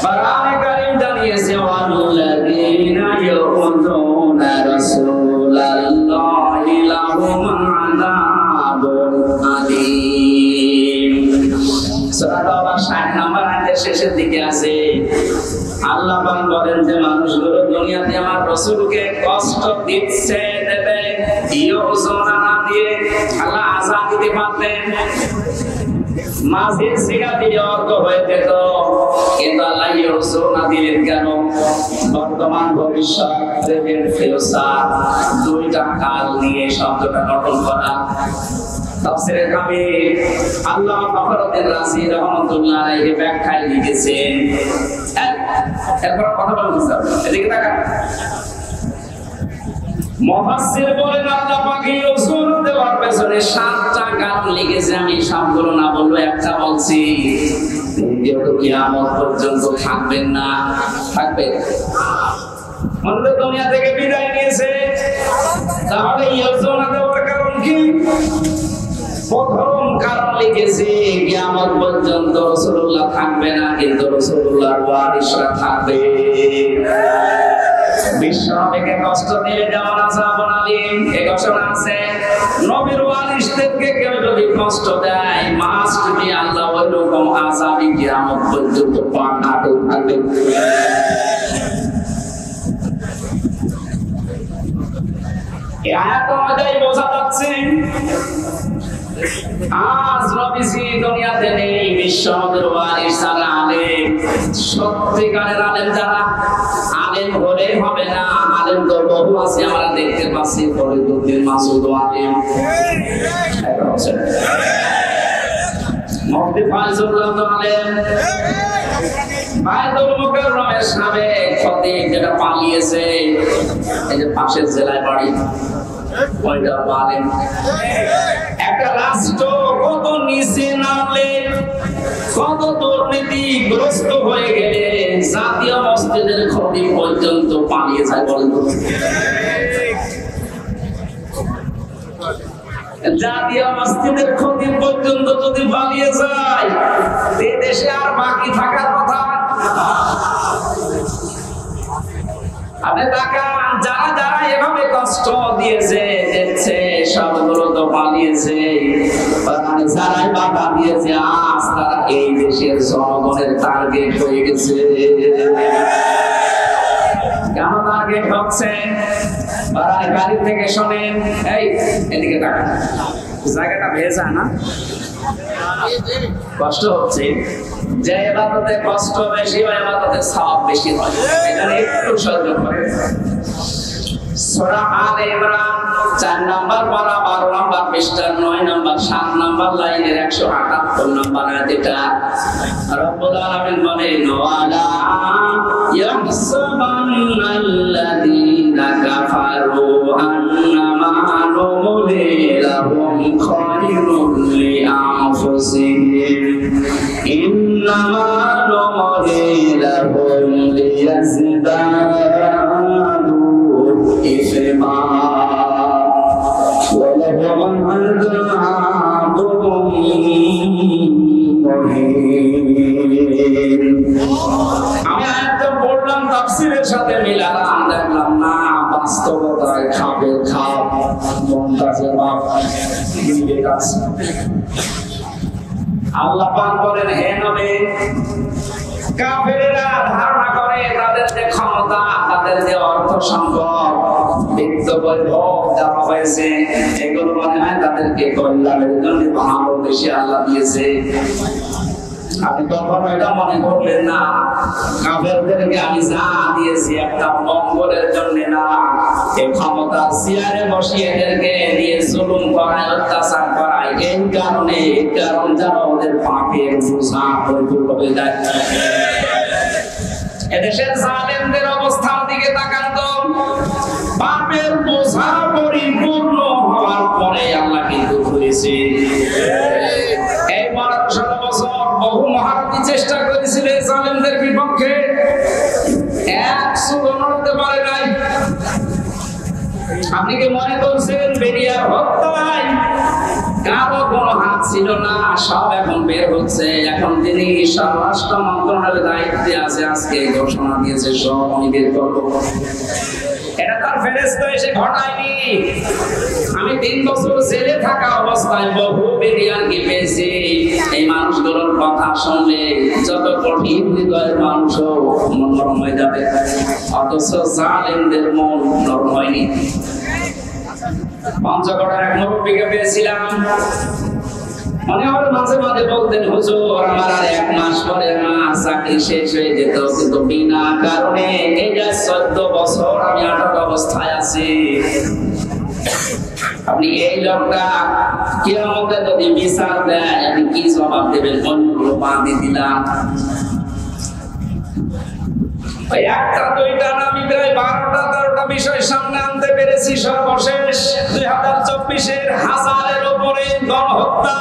কোরআনে কারীম জানিয়েছে, ওয়াল্লাযীনা ইয়াউযুনা রাসূলাল্লাহি লাহুম আযাবুন আলীম। সূরা তাওবা 60 নম্বর আয়াতের শেষের দিকে আছে, আল্লাহ পাক বলেন যে মানুষগুলো দুনিয়াতে আমার রাসূলকে কষ্ট দিচ্ছে, দেবে, ইউযুনা না দিয়ে আল্লাহ আযাব দিতে পারতেন। মাঝের সিগা দিয়ে অর্থ হয়ে যেত, কিন্তু আল্লাহ ইউযুনা দিলেন কেন? বর্তমান ভবিষ্যৎ, প্রেজেন্ট ফিউচার, 2টা কাল নিয়ে শব্দটা গঠন করা। তাফসীরে কাবীর আল্লামা ফখরুদ্দীন রাজি রাহমাতুল্লাহ আলাইহি ব্যাখ্যায় লিখেছেন। এরপর কথা বলতে স্যার, এদিকে তাকান। মুফাসসির বলেন আল্লাহ পাক ইউযুন দেওয়ার পেছনে 7টা কারণ লিখেছে। আমি সবগুলো না বলবো, একটা বলছি। যেহেতু কিয়ামত পর্যন্ত থাকবেন না, থাকবেন, আমাদের দুনিয়া থেকে বিদায় নিয়েছে, তাহলে ইউযুন দেওয়ার কারণ কি? প্রথম কারণ লিখেছে, কিয়ামত পর্যন্ত রাসূলুল্লাহ থাকবে না, কিন্তু রাসূলুল্লাহর ওয়ারিসরা থাকবে। বিশ্বনবীকে কষ্ট দিয়ে যেমন আযাবুন আলীম, এই ঘোষণা আছে, নবীর ওয়ারিসদেরকে কেউ যদি কষ্ট দেয়, মাস্ট বি আল্লাহ ওইরকম আযাবই কিয়ামত পর্যন্ত পাঠাতে থাকবে। এই আয়াত অনুযায়ী বোঝা যাচ্ছে আজ নবীজি দুনিয়াতে নেই, বিশ্বনবীর ওয়ারিস যারা আলেম, সত্যিকারের আলেম যারা, আলেম হলেই হবে না, আলেম তো বহু আছে আমরা দেখতে পাচ্ছি। ফরিদউদ্দিন মাসুদ আলেম, মুফতি ফায়জুল্লাহ আলেম, বায়তুল মুকাররমের সাবেক খতিব যেটা পালিয়েছে, এই যে পাশের জেলায় বাড়ি, ওইটা আলেম। একটা রাষ্ট্র কত নিচে নামলে, কত দুর্নীতিগ্রস্ত হয়ে গেলে জাতীয় মসজিদের খতিব পর্যন্ত পালিয়ে যায়, বলেন তো? জাতীয় মসজিদের খতিব পর্যন্ত যদি পালিয়ে যায়, এই দেশে আর বাকি থাকার কথা? আপনি তাকান, যারা যারা এভাবে কষ্ট দিয়েছে, দেখছে, সবগুলো তো পালিয়েছে। যারাই বাধা দিয়েছে, আজ তারা এই দেশের জনগণের টার্গেট হয়ে গেছে। কেন টার্গেট হচ্ছে? গাড়ি থেকে শোনেন, এই এদিকে তাকান, জায়গাটা ভেজা না? কষ্ট হচ্ছে, যে ইবাদতে কষ্ট বেশি হয়, ইবাদতে সওয়াব বেশি হয়, এখানে একটু সহ্য করে। সূরা আলে ইমরান 4 নম্বর পারা 12 নম্বর পৃষ্ঠা 9 নম্বর 7 নম্বর লাইনের 178 নম্বর আয়াত। এটা রব্বুল আলামিন বলেন, ওয়ালা ইয়াহসাবান্নাল্লাযীনা কাফারু আন্নামা নুমলি লাহুম খায়রুল লিআনফুসিহিম إنما نملي لهم ليزدادوا إثما ولهم عذاب مهين। আমি আয়াতটা পড়লাম তাফসীরের সাথে মিলালাম, দেখলাম না বাস্তবতায় খাপে খাপ মমতাজের বাপ বিবেক আছে। আল্লাহ পাক বলেন, হে নবী, কাফেরেরা ধারণা করে তাদের যে ক্ষমতা, তাদের যে অর্থ সম্পদ, বিত্ত বৈভব দেওয়া হয়েছে, এগুলো মনে হয় তাদেরকে কল্যাণের জন্য ভালো বেশি আল্লাহ দিয়েছে। আপনি কখনো এটা মনে করবেন না কাফেরদেরকে আমি যা দিয়েছি একটা মঙ্গলের জন্য না, এই ক্ষমতা চেয়ারে বসিয়ে এদেরকে দিয়ে জুলুম করায়, অত্যাচার করায়, এই কারণে যেন ওদের পাপের বোঝা পরিপূর্ণ হয়ে যায়। এদেশের জালেমদের অবস্থার দিকে তাকান তো, পাপের বোঝা পরিপূর্ণ হওয়ার পরে আল্লাহ কিন্তু ধরেছে। এই 1200 বছর বহু মহারথী চেষ্টা করেছিল এই জালেমদের বিপক্ষে, এক সুযোগ নড়তে পারে নাই। আপনি কি মনে করছেন বেরিয়ার হত্যায় কারো কোনো হাত ছিল না? সব এখন বের হচ্ছে। এখন তিনি স্বরাষ্ট্র মন্ত্রণালয়ের দায়িত্বে আছে, আজকে ঘোষণা দিয়েছে সব আমি বের করবো। এটা তার ফেরেশতা এসে ঘটায়নি। আমি 3 বছর জেলে থাকা অবস্থায় বহু বেরিয়ারকে পেয়েছি। এই মানুষগুলোর কথা শুনলে যত কঠিন হৃদয়ের মানুষও মন নরম হয়ে যাবে, অথচ জালেমদের মন নরম হয়নি। পঞ্চগড়ের এক মুরব্বীকে পেয়েছিলাম, মনে হয় মাঝে মাঝে বলতেন, হুজুর আমার আর 1 মাস পরে আমার চাকরি শেষ হয়ে যেত, কিন্তু বিনা কারণে এই যে 14 বছর আমি আটক অবস্থায় আছি। আপনি এই লোকটা কিয়ামতে যদি বিচার দেয় আপনি কি জবাব দেবেন? অন্যগুলো বাঁধি দিলাম। একটা দুইটা না, আমি প্রায় 12টা বিষয় সামনে আনতে পেরেছি। সর্বশেষ 2024-এর হাজারের উপরে গণহত্যা।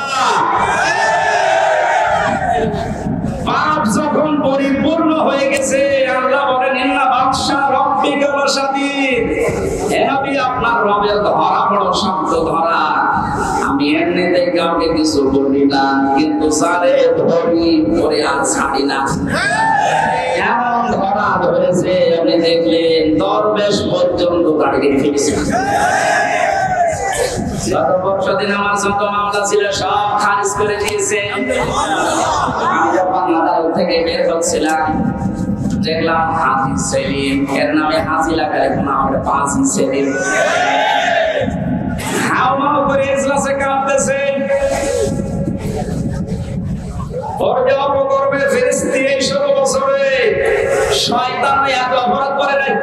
পাপ যখন পরিপূর্ণ হয়ে গেছে, আল্লাহ বলেন, ইন্না বাদশা রাব্বিকা লাশাদীদ। হে নবী, আপনার রবের ধরা বড় শক্ত ধরা। আমি এমনিতে কাউকে কিছু বলি না, কিন্তু যারে ধরি ধরে আর ছাড়ি না। এমন ধরা ধরেছে, আপনি দেখলেন দরবেশ পর্যন্ত তাড়িয়ে ফেলেছে। গত বর্ষদিন আমার যত মামলা ছিল সব খারিজ করে দিয়েছে। আমি যখন আদালত থেকে বের হচ্ছিলাম, দেখলাম হাজি সেলিম, এর নামে হাজি লাগালে কোনো আমাদের 5 সেলিম হাওমাও করে ইজলাসে কাঁদতেছে। ওর যে অপকর্মের ফেরেশতা এই 16 বছরে শয়তান এত অপরাধ করে নাই।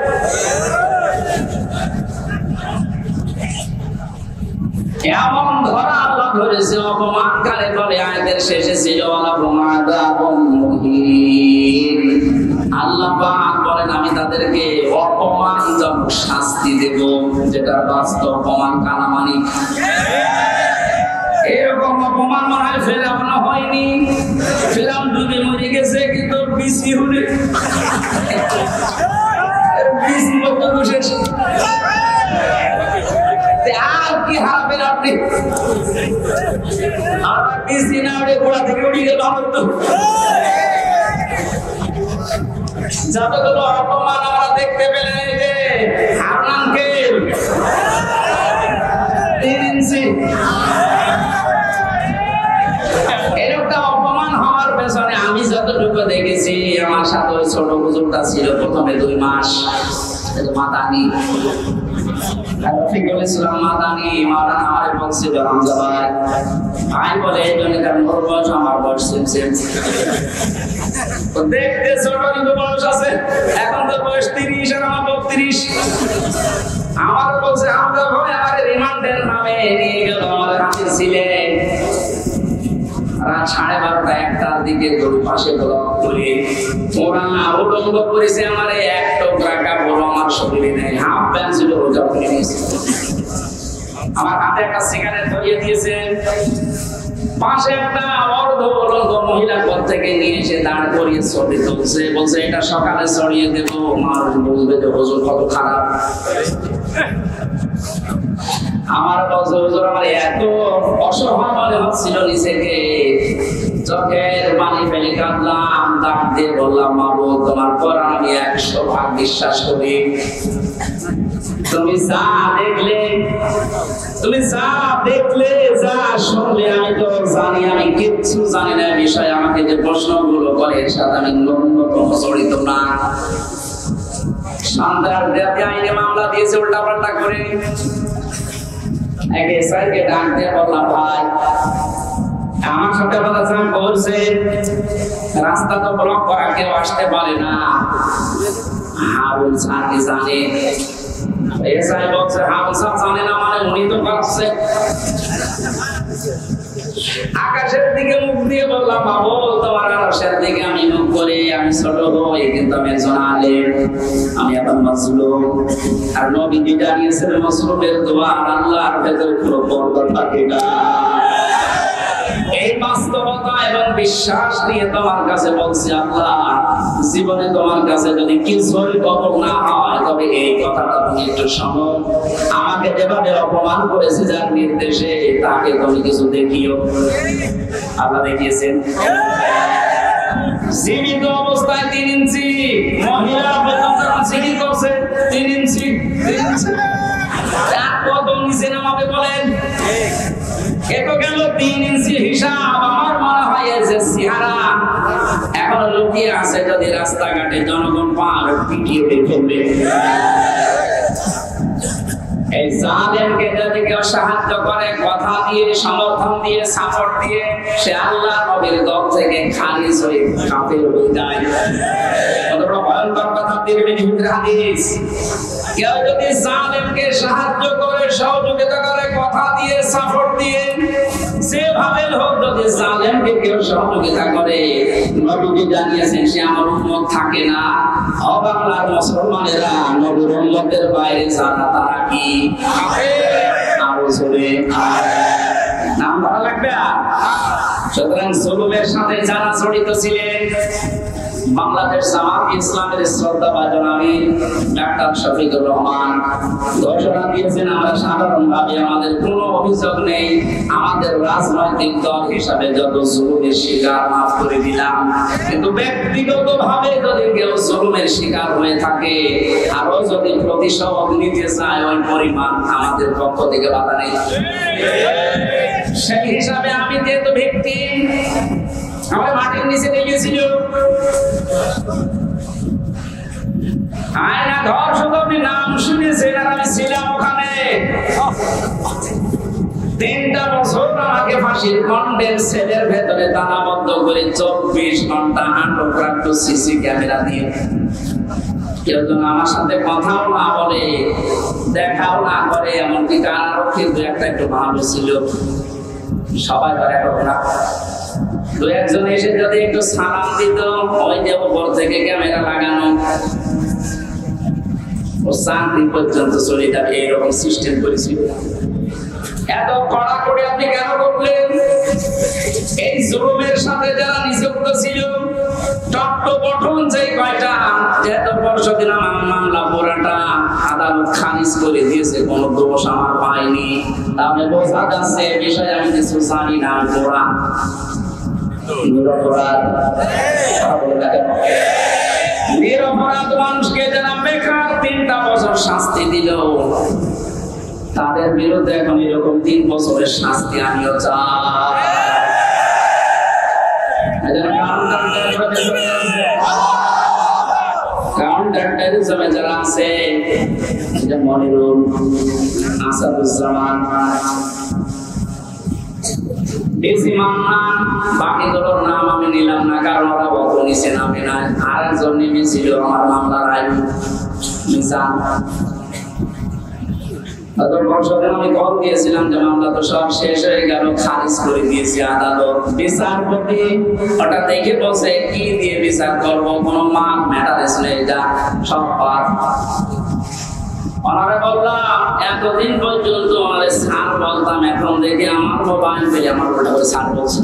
এমন ধরা আল্লাহ ধরেছে, অপমানকারী বলে আয়াতের শেষে ছিল আল্লাহ পাক বলেন, আমি তাদেরকে অপমানজনক শাস্তি দেব, যেটা বাস্তব অপমান কানামানি। এরকম অপমান মনে হয় ফেরাউন হয়নি। ফেরাউন ডুবে মরে গেছে, কিন্তু বিসি হলে বিসি বক্তব্য শেষ। আর কি হারাবেন আপনি? আমরা বিসি না উঠে ঘোড়া থেকে উঠে গেল। যতগুলো অপমান আমরা দেখতে পেলেন, এই যে হারনানকে 3 ইঞ্চি এরকম অপমান হওয়ার পেছনে আমি যতটুকু দেখেছি, আমার সাথে ওই ছোট হুজুরটা ছিল প্রথমে 2 মাস, মাদানি রফিকুল ইসলাম মাদানি। মাদানি আমার বলছিল, হামজা ভাই আমি বলে এই জন্য কারণ ওর বয়স আমার বয়স সেম। দেখতে ছোট কিন্তু বয়স আছে, এখন তো বয়স 30 আর আমার 32। আমার বলছে, হামজা ভাই আমার রিমান্ডের নামে নিয়ে গেল আমাদের হাজির ছিলেন। রাত 12:30 1টার দিকে গরু পাশে ব্লক করে ওরা উলঙ্গ করেছে। আমার 1 টুকরা কাপড় আমার শরীরে নেই, হাফ প্যান্ট ছিল রোজা করে নিয়েছে। আমার হাতে একটা সিগারেট ধরিয়ে দিয়েছে। পাশে একটা অর্ধবলঙ্গ মহিলা পদ থেকে নিয়ে এসে দাঁড় করিয়ে ছবি তুলছে, বলছে এটা সকালে ছড়িয়ে দেবো, মানুষ বুঝবে যে হুজুর কত খারাপ। আমার বলছে হুজুর আমার এত অসহায় মনে হচ্ছিল নিজেকে, চোখের পানি ফেলে কাঁদলাম, ডাক দিয়ে বললাম মাবুদ তোমার কোরআন আমি 100% বিশ্বাস করি, তুমি যা দেখলে যা শুনলে আমি তো জানি, আমি কিচ্ছু জানি না বিষয়ে, আমাকে যে প্রশ্নগুলো করে এর সাথে আমি ন্যূনতম জড়িত না। সন্ধ্যার রাতে আইনে মামলা দিয়েছে উল্টাপাল্টা করে। এক এসআইকে ডাক দিয়ে বললাম ভাই আমার সাথে কথা বলছে, রাস্তা তো ব্লক করা, কেউ আসতে পারে না। হারুন স্যার কি জানে? এসআই বলছে হারুন স্যার জানে না মানে উনি তো করছে। আকাশের দিকে মুখ দিয়ে বললাম বাবু তোমার আকাশের দিকে আমি মুখ করে, আমি ছোট হই কিন্তু আমি একজন আলেম, আমি এখন মাসলুম। আর নবীজি জানিয়েছেন মাসলুমের দোয়া আল্লাহর ভেতরে কোনো বরকত থাকে না। এই বাস্তবতা এবং বিশ্বাস নিয়ে তোমার কাছে বলছি আল্লাহ, জীবনে তোমার কাছে যদি কিছুই কবর না হয় তবে এই কথাটা তুমি একটু শোনো, আমাকে যেভাবে অপমান করেছে যার নির্দেশে তাকে তুমি কিছু দেখিও। আল্লাহ দেখিয়েছেন জীবিত অবস্থায় 3 ইঞ্চি, মহিলা চিনি করছে 3 ইঞ্চি, কত নিচে নামাবে বলেন? এত গেল 3 ইঞ্চি হিসাব। আমার মনে হয় যে চেহারা এখনো লুকিয়ে আছে, যদি রাস্তাঘাটে জনগণ পার পিটিয়ে ফেলবে। এই জালেমকে যদি কেউ সাহায্য করে কথা দিয়ে, সমর্থন দিয়ে, সাপোর্ট দিয়ে, সে আল্লাহ নবীর দল থেকে খারিজ হয়ে কাফের হয়ে যায়। কত বড় ভয়ঙ্কর কথা তিরমিজির হাদিস। কেউ যদি জালেমকে সাহায্য করে, সহযোগিতা করে, কথা দিয়ে, সাপোর্ট দিয়ে, সেভাবে হোক, যদি জালেমকে কেউ সহযোগিতা করে, নবীজি জানিয়েছেন সে আমার উম্মত থাকে না। ও বাংলার মুসলমানেরা, নবীর উম্মতের বাইরে যারা তারা কি আরো জোরে নাম ভালো লাগবে। সুতরাং জুলুমের সাথে যারা জড়িত ছিলেন, বাংলাদেশ জামাত ইসলামের শ্রদ্ধাভাজন আমির ডাক্তার শফিকুর রহমান ঘোষণা দিয়েছেন আমরা সাধারণভাবে আমাদের কোনো অভিযোগ নেই, আমাদের রাজনৈতিক দল হিসাবে যত জুলুমের শিকার মাফ করে দিলাম, কিন্তু ব্যক্তিগতভাবে যদি কেউ জুলুমের শিকার হয়ে থাকে আরো যদি প্রতিশোধ নিতে চায় ওই পরিমাণ আমাদের পক্ষ থেকে বাধা নেই। সেই হিসাবে আমি যেহেতু ভিকটিম, আমার মাটির নিচে লেগেছিল, আয়না ধর্ষক আপনি নাম শুনেছেন, আর আমি ছিলাম ওখানে 3টা বছর আমাকে ফাঁসির কন্ডেন্স সেলের ভেতরে তালাবদ্ধ করে 24 ঘন্টা আটক রাখতো সিসি ক্যামেরা দিয়ে। কেউ যেন আমার সাথে কথাও না বলে, দেখাও না করে, এমনকি কারারক্ষী 2-1টা একটু ভালো ছিল, সবাই করে না। 2-1 জন এসে যদি একটু সালাম দিত, ওই যে উপর থেকে ক্যামেরা লাগানো, ও চাকরি পর্যন্ত চলে যাবে, এরকম সিস্টেম করেছিল। এত কড়াকড়ি আপনি কেন করলেন? এই জুলুমের সাথে যারা নিযুক্ত ছিল, টপ্প গঠন যে কয়টা, এত পরশুদিন আমার মামলা পুরাটা আদালত খারিজ করে দিয়েছে, কোনো দোষ আমার পাইনি। তাহলে বোঝা যাচ্ছে বিষয়ে আমি কিছু জানি না, আমি পোড়া নিরপরাধ মানুষকে যারা বেকার 3টা বছর শাস্তি দিল, তাদের বিরুদ্ধে এখন এরকম 3 বছরের শাস্তি আমিও চাই। কাউন্টার টেররিজমে যারা আছে, মনিরুল, আসাদুজ্জামান, বাকিগুলোর নাম আমি নিলাম না, কারণ ওরা বত নিচে নামে না। আর একজন নেমেছিল আমার মামলার আইন মিজান, আমি কল দিয়েছিলাম যে মামলা তো সব শেষ হয়ে গেল, খারিজ করে দিয়েছি আদালত। বিচারপতি ওটা দেখে বসে কি দিয়ে বিচার করবো, কোনো মান ম্যাটার নেই, যা সব পার ওনারে বললাম এতদিন পর্যন্ত ওনারে স্যার বলতাম, এখন দেখি আমার মোবাইল পেলে আমার ওটা করে স্যার বলছে।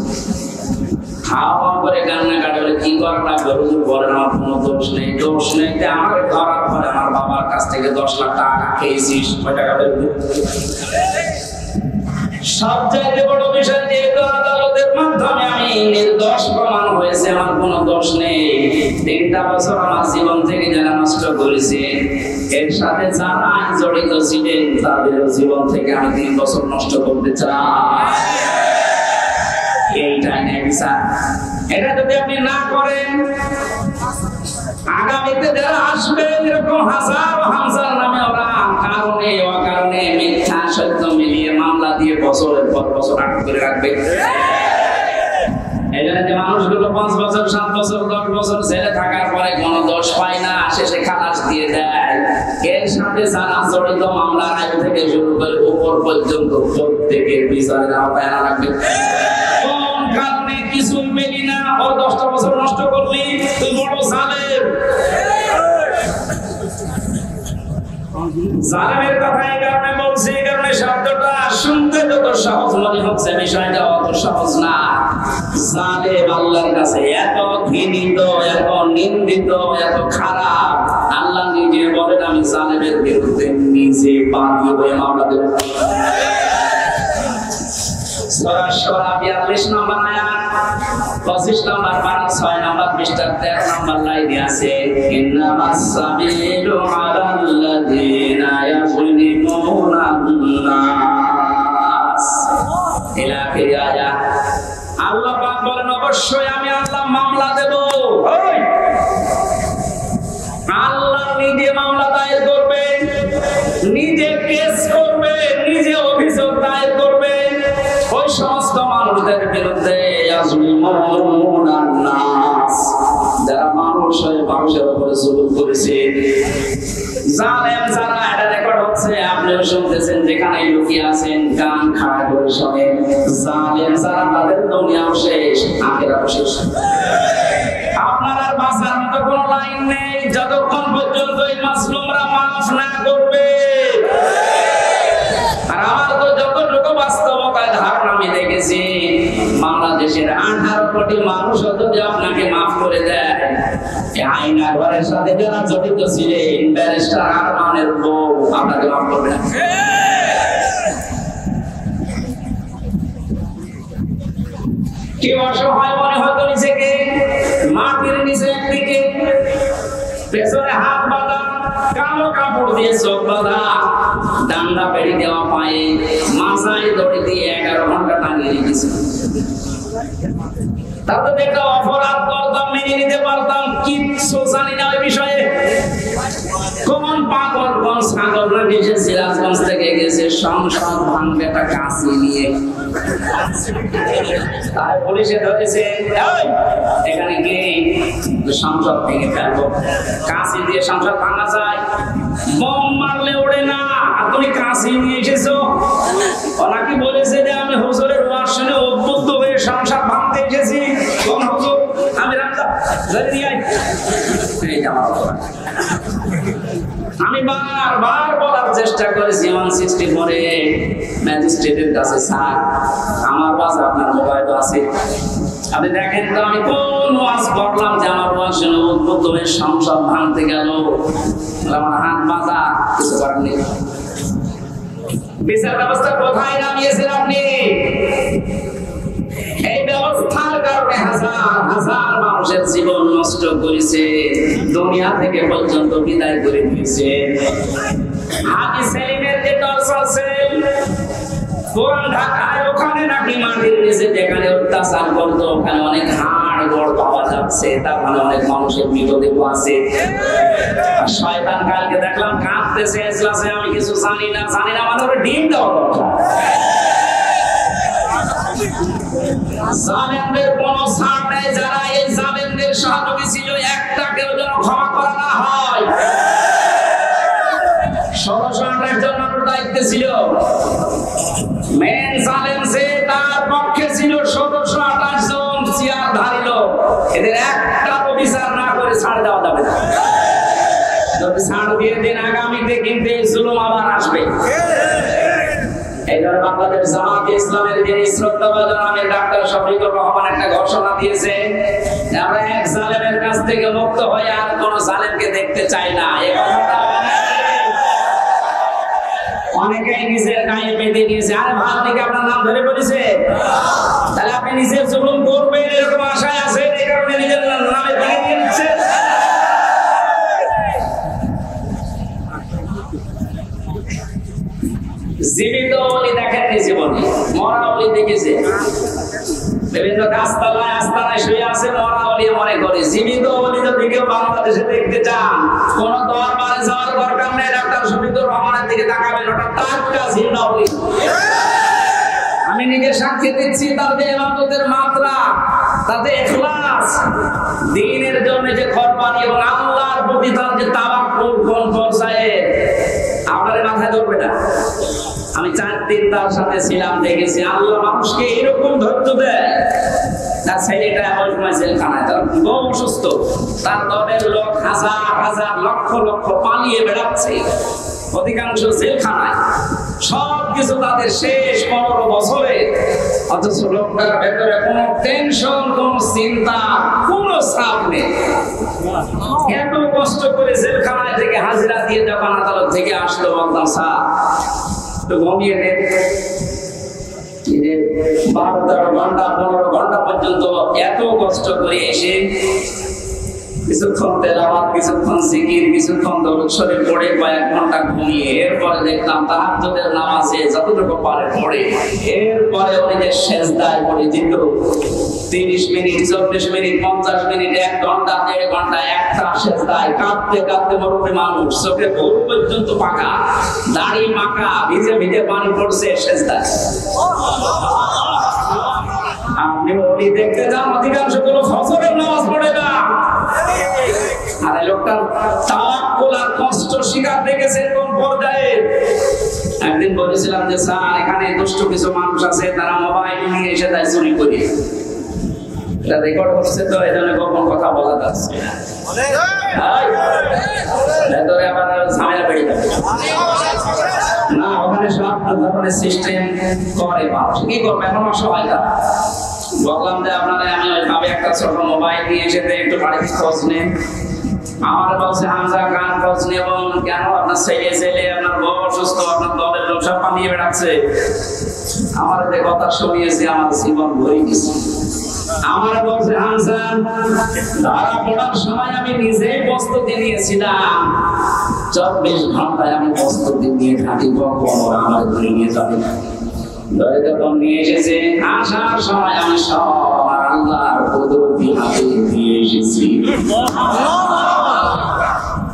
খাওয়া করে কান্নাকাটি বলে কি করা হুজুর বলেন আমার কোনো দোষ নেই। দোষ নেই আমাকে ধরার পরে আমার বাবার কাছ থেকে 10 লাখ টাকা খেয়েছিস, কয় টাকা দেবে? সবচাইতে বড় বিষয়, যেহেতু আদালতের মাধ্যমে আমি নির্দোষ প্রমাণ হয়েছে, আমার কোনো দোষ নেই। 3টা বছর আমার জীবন থেকে যারা নষ্ট করেছে, এর সাথে যারা জড়িত ছিলেন তাদের জীবন থেকে আমি 3 বছর নষ্ট করতে চাই। এইটাই নেই বিচার। এটা যদি আপনি না করেন, আগামীতে যারা আসবে এরকম হাজার হামজার নামে ওরা কারণে অকারণে মিথ্যা সত্য মিলিয়ে মামলা দিয়ে বছরের পর বছর আটক করে রাখবে। এই জন্য যে মানুষগুলো 5 বছর 7 বছর 10 বছর জেলে থাকার পরে কোনো দোষ পায় না, শেষে খালাস দিয়ে দেয়, এর সাথে যারা জড়িত মামলার আগে থেকে শুরু করে উপর পর্যন্ত প্রত্যেকের বিচারের আওতায় আনা রাখবে। কোন কারণে কিছু মেলি না, ও 10টা বছর নষ্ট করলি, তুই বড় জালেম। জালেমের কথা এই কারণে বলছি, এই কারণে শব্দটা শুনতে যত সহজ মনে হচ্ছে, বিষয়টা অত সহজ না। জালেম আল্লাহর কাছে এত ঘৃণিত, এত নিন্দিত, এত খারাপ, আল্লাহ নিজে বলেন আমি জালেমের বিরুদ্ধে নিজে বাদী হয়ে মামলা দেব। সূরা শুরা 42 নম্বর আয়াত, 25 নম্বর পারা 6 নম্বর পৃষ্ঠা 13 নম্বর লাইনে আছে, ইন্নামাস সাবিলু আলাল্লাযিনা ইয়াযলিমুনা আন-নাস। ইলা আখির আয়াত। আল্লাহ পাক বলেন অবশ্যই আমি আল্লাহ মামলা দেব। আল্লাহ নিজে মামলা দায়ের করবে, নিজে কেস করবে, নিজে অভিযোগ দায়ের করবে ওই সমস্ত মানুষদের বিরুদ্ধে যারা মানুষ হয়ে মানুষের উপরে জুলুম করেছে। জালেম যারা, এটা রেকর্ড হচ্ছে, আপনিও শুনতেছেন, যেখানে লুকিয়ে আছেন কান খাড়া করে শোনেন। জালেম যারা, তাদের দুনিয়াও শেষ, আখিরাতও শেষ। আপনার আর বাঁচার মতো কোনো লাইন নেই যতক্ষণ পর্যন্ত এই মাসলুমরা মাফ না করবে। আর আমার তো যতটুকু বাস্তবতায় ধারণা আমি দেখেছি, বাংলাদেশের 18 কোটি মানুষ যদি আপনাকে মাফ করে দেয়, আইনা ঘরের সাথে যারা জড়িত ছিলেন, ব্যারিস্টার আরমানের বউ আপনাকে মাফ করবে না। কি অসহায় মনে হতো নিজেকে, মাটির নিচে একদিকে, পেছনে হাত বাঁধা, কালো কাপড় দিয়ে চোখ বাঁধা, ডান্ডা বেড়ি দেওয়া পায়ে, মাথায় দড়ি দিয়ে 11 ঘন্টা টাঙিয়ে রেখেছে। তাদের একটা অপরাধ করতাম, মেনে নিতে পারতাম, কিচ্ছু জানি না ওই বিষয়ে। কোন পাগল কোন ছাগল না গেছে, সিরাজগঞ্জ থেকে গেছে সংসদ ভাঙবে একটা কাঁচি নিয়ে, তাই পুলিশে ধরেছে, এখানে গিয়ে সংসদ ভেঙে ফেলবো। কাঁচি দিয়ে সংসদ ভাঙা যায়? বোম মারলে ওড়ে না। আর তুমি কাঁচি নিয়ে এসেছো। ওনাকে বলেছে যে আমি হুজুরের ওয়াজ শুনে উদ্বুদ্ধ হয়ে সংসদ ভাঙতে এসেছি। কোন হুজুর? আমি রামদা ধরে নিয়ে আই। এই আমার অপরাধ। আমি বারবার বলার চেষ্টা করেছি 164 এ ম্যাজিস্ট্রেটের কাছে, স্যার আমার বাসা আপনার মোবাইল আছে, আপনি দেখেন তো আমি কোন ওয়াজ করলাম যে আমার ওয়াজ শুনে উদ্বুদ্ধ হয়ে সংসদ ভাঙতে গেল। আমার হাত বাঁধা, কিছু করার নেই। বিচার ব্যবস্থা কোথায় নামিয়েছেন আপনি? এই ব্যবস্থার কারণে হাজার হাজার মানুষের জীবন নষ্ট করেছে, দুনিয়া থেকে পর্যন্ত বিদায় করে দিয়েছে। হাজি সেলিমের যে টর্চার সেল, কোরআন ঢাকায়, ওখানে নাকি মাটির নিচে যেখানে অত্যাচার করতো, ওখানে অনেক হাড় গোড় পাওয়া যাচ্ছে, তার মানে অনেক মানুষের মৃতদেহ আছে। শয়তান কালকে দেখলাম কাঁদতেছে এজলাসে, আমি কিছু জানি না, জানি না মানে ওরা ডিম দেওয়া দরকার। জালেমদের কোনো ছাড় নেই, যারা এই জালেমদের সহযোগী ছিল, একটাকেও যেন ক্ষমা করা না হয়। 1628 জন মানুষ দায়িত্বে ছিল, মেন জালেম যে তার পক্ষে ছিল 1728 জন চেয়ার ধারিল, এদের একটা বিচার না করে ছাড় দেওয়া যাবে না। যদি ছাড় দিয়ে দিন, আগামীতে কিন্তু এই জুলুম আবার আসবে। এইবার বাংলাদেশ জামাতে ইসলামের যিনি শ্রদ্ধাভাজন আমির ডাক্তার শফিকুর রহমান একটা ঘোষণা দিয়েছে, আমরা এক জালেমের কাছ থেকে মুক্ত হয়ে আর কোন জালেমকে দেখতে চাই না। এই কথাটা অনেকেই নিজের গায়ে বেঁধে নিয়েছে। আরে ভাই, আপনি কি আপনার নাম ধরে বলেছে? তাহলে আপনি নিজের জুলুম করবেন এরকম আশায় আছে, এই কারণে নিজের নামে বেঁধে দিয়ে নিচ্ছে। জীবিত ওলি দেখেননি জীবনে, মরা ওলি দেখেছে। বিভিন্ন গাছতলায় আস্তানায় শুয়ে আছে মরা ওলি মনে করে। জীবিত ওলি যদি কেউ বাংলাদেশে দেখতে চান, কোন দরবারে যাওয়ার দরকার নেই, ডাক্তার শফিকুর রহমানের দিকে তাকাবেন, ওটা টাটকা জিন্দা ওলি। আমি নিজে সাক্ষী দিচ্ছি, তার যে ইবাদতের মাত্রা, তাতে ইখলাস, দ্বীনের জন্য যে কুরবানি এবং আল্লাহর প্রতি তার যে তাওয়াক্কুল কোন পর্যায়ে আপনাদের মাথায় ধরবে না। আমি 4 দিন তার সাথে ছিলাম, দেখেছি আল্লাহ মানুষকে এরকম ধৈর্য দেয়। তার ছেলেটা ওই সময় জেলখানায়, তার বউ অসুস্থ, তার দলের লোক হাজার হাজার লক্ষ লক্ষ পালিয়ে বেড়াচ্ছে, অধিকাংশ জেলখানায়, সবকিছু তাদের শেষ 15 বছরে, অথচ লোকটার ভেতরে কোনো টেনশন, কোনো চিন্তা, কোনো চাপ নেই। এত কষ্ট করে জেলখানায় থেকে হাজিরা দিয়ে যখন আদালত থেকে আসলো, বলতাম স্যার তো ঘুমিয়ে নেন। 12-13 ঘন্টা 15 ঘন্টা পর্যন্ত এত কষ্ট করে এসে কিছুক্ষণ তেলাওয়াত, কিছুক্ষণ জিকির, কিছুক্ষণ দরুদ শরীফ পড়ে কয়েক ঘন্টা ঘুমিয়ে এরপরে দেখতাম তাহাজ্জুদের নামাজে যতটুকু পারে পড়ে, এরপরে উনি যে সেজদায় পড়ে যেত 30 মিনিট, 40 মিনিট, 50 মিনিট, 1 ঘন্টা, 1.5 ঘন্টা একটা সেজদায় কাঁদতে কাঁদতে মুরব্বি মানুষ, চোখে ভোর পর্যন্ত পাকা, দাড়ি মাখা, ভিজে ভিজে পানি পড়ছে সেজদায়। আপনি ওলি দেখতে যান, অধিকাংশ গুলো ফজরের নামাজ পড়ে না। আর এই লোকটার তাওয়াক্কুল আর কষ্ট শিকার দেখেছেন কোন পর্যায়ে। একদিন বলেছিলাম যে স্যার, এখানে দুষ্ট কিছু মানুষ আছে, তারা মোবাইল নিয়ে এসে তাই চুরি করে, এটা রেকর্ড করছে, তো এই জন্য গোপন কথা বলা যাচ্ছে ভেতরে আবার ঝামেলা বেড়ে যাবে না। ওখানে সব ধরনের সিস্টেম করে মানুষ, কি করবে এখন অসহায়তা। বললাম যে আপনারা, আমি ওইভাবে একটা ছোট মোবাইল নিয়ে এসে একটু বাড়িতে খোঁজ নেন। আমার বলছে হামজা খান খোঁজ নেবেন কেন? আপনার ছেলে আপনার বউ অসুস্থ, আপনার দলের লোক সব পানিয়ে বেড়াচ্ছে। আমার যে কথা শুনিয়েছি আমার জীবন ভরে গেছে। আমার বলছে হামজা, ধরা পড়ার সময় আমি নিজেই প্রস্তুতি নিয়েছিলাম, 24 ঘন্টায় আমি প্রস্তুতি নিয়ে থাকি, কখনো আমার ধরে নিয়ে যাবে না। যখন নিয়ে এসেছে, আসার সময় আমি সব আমার আল্লাহর কুদরতি হাতে দিয়ে এসেছি।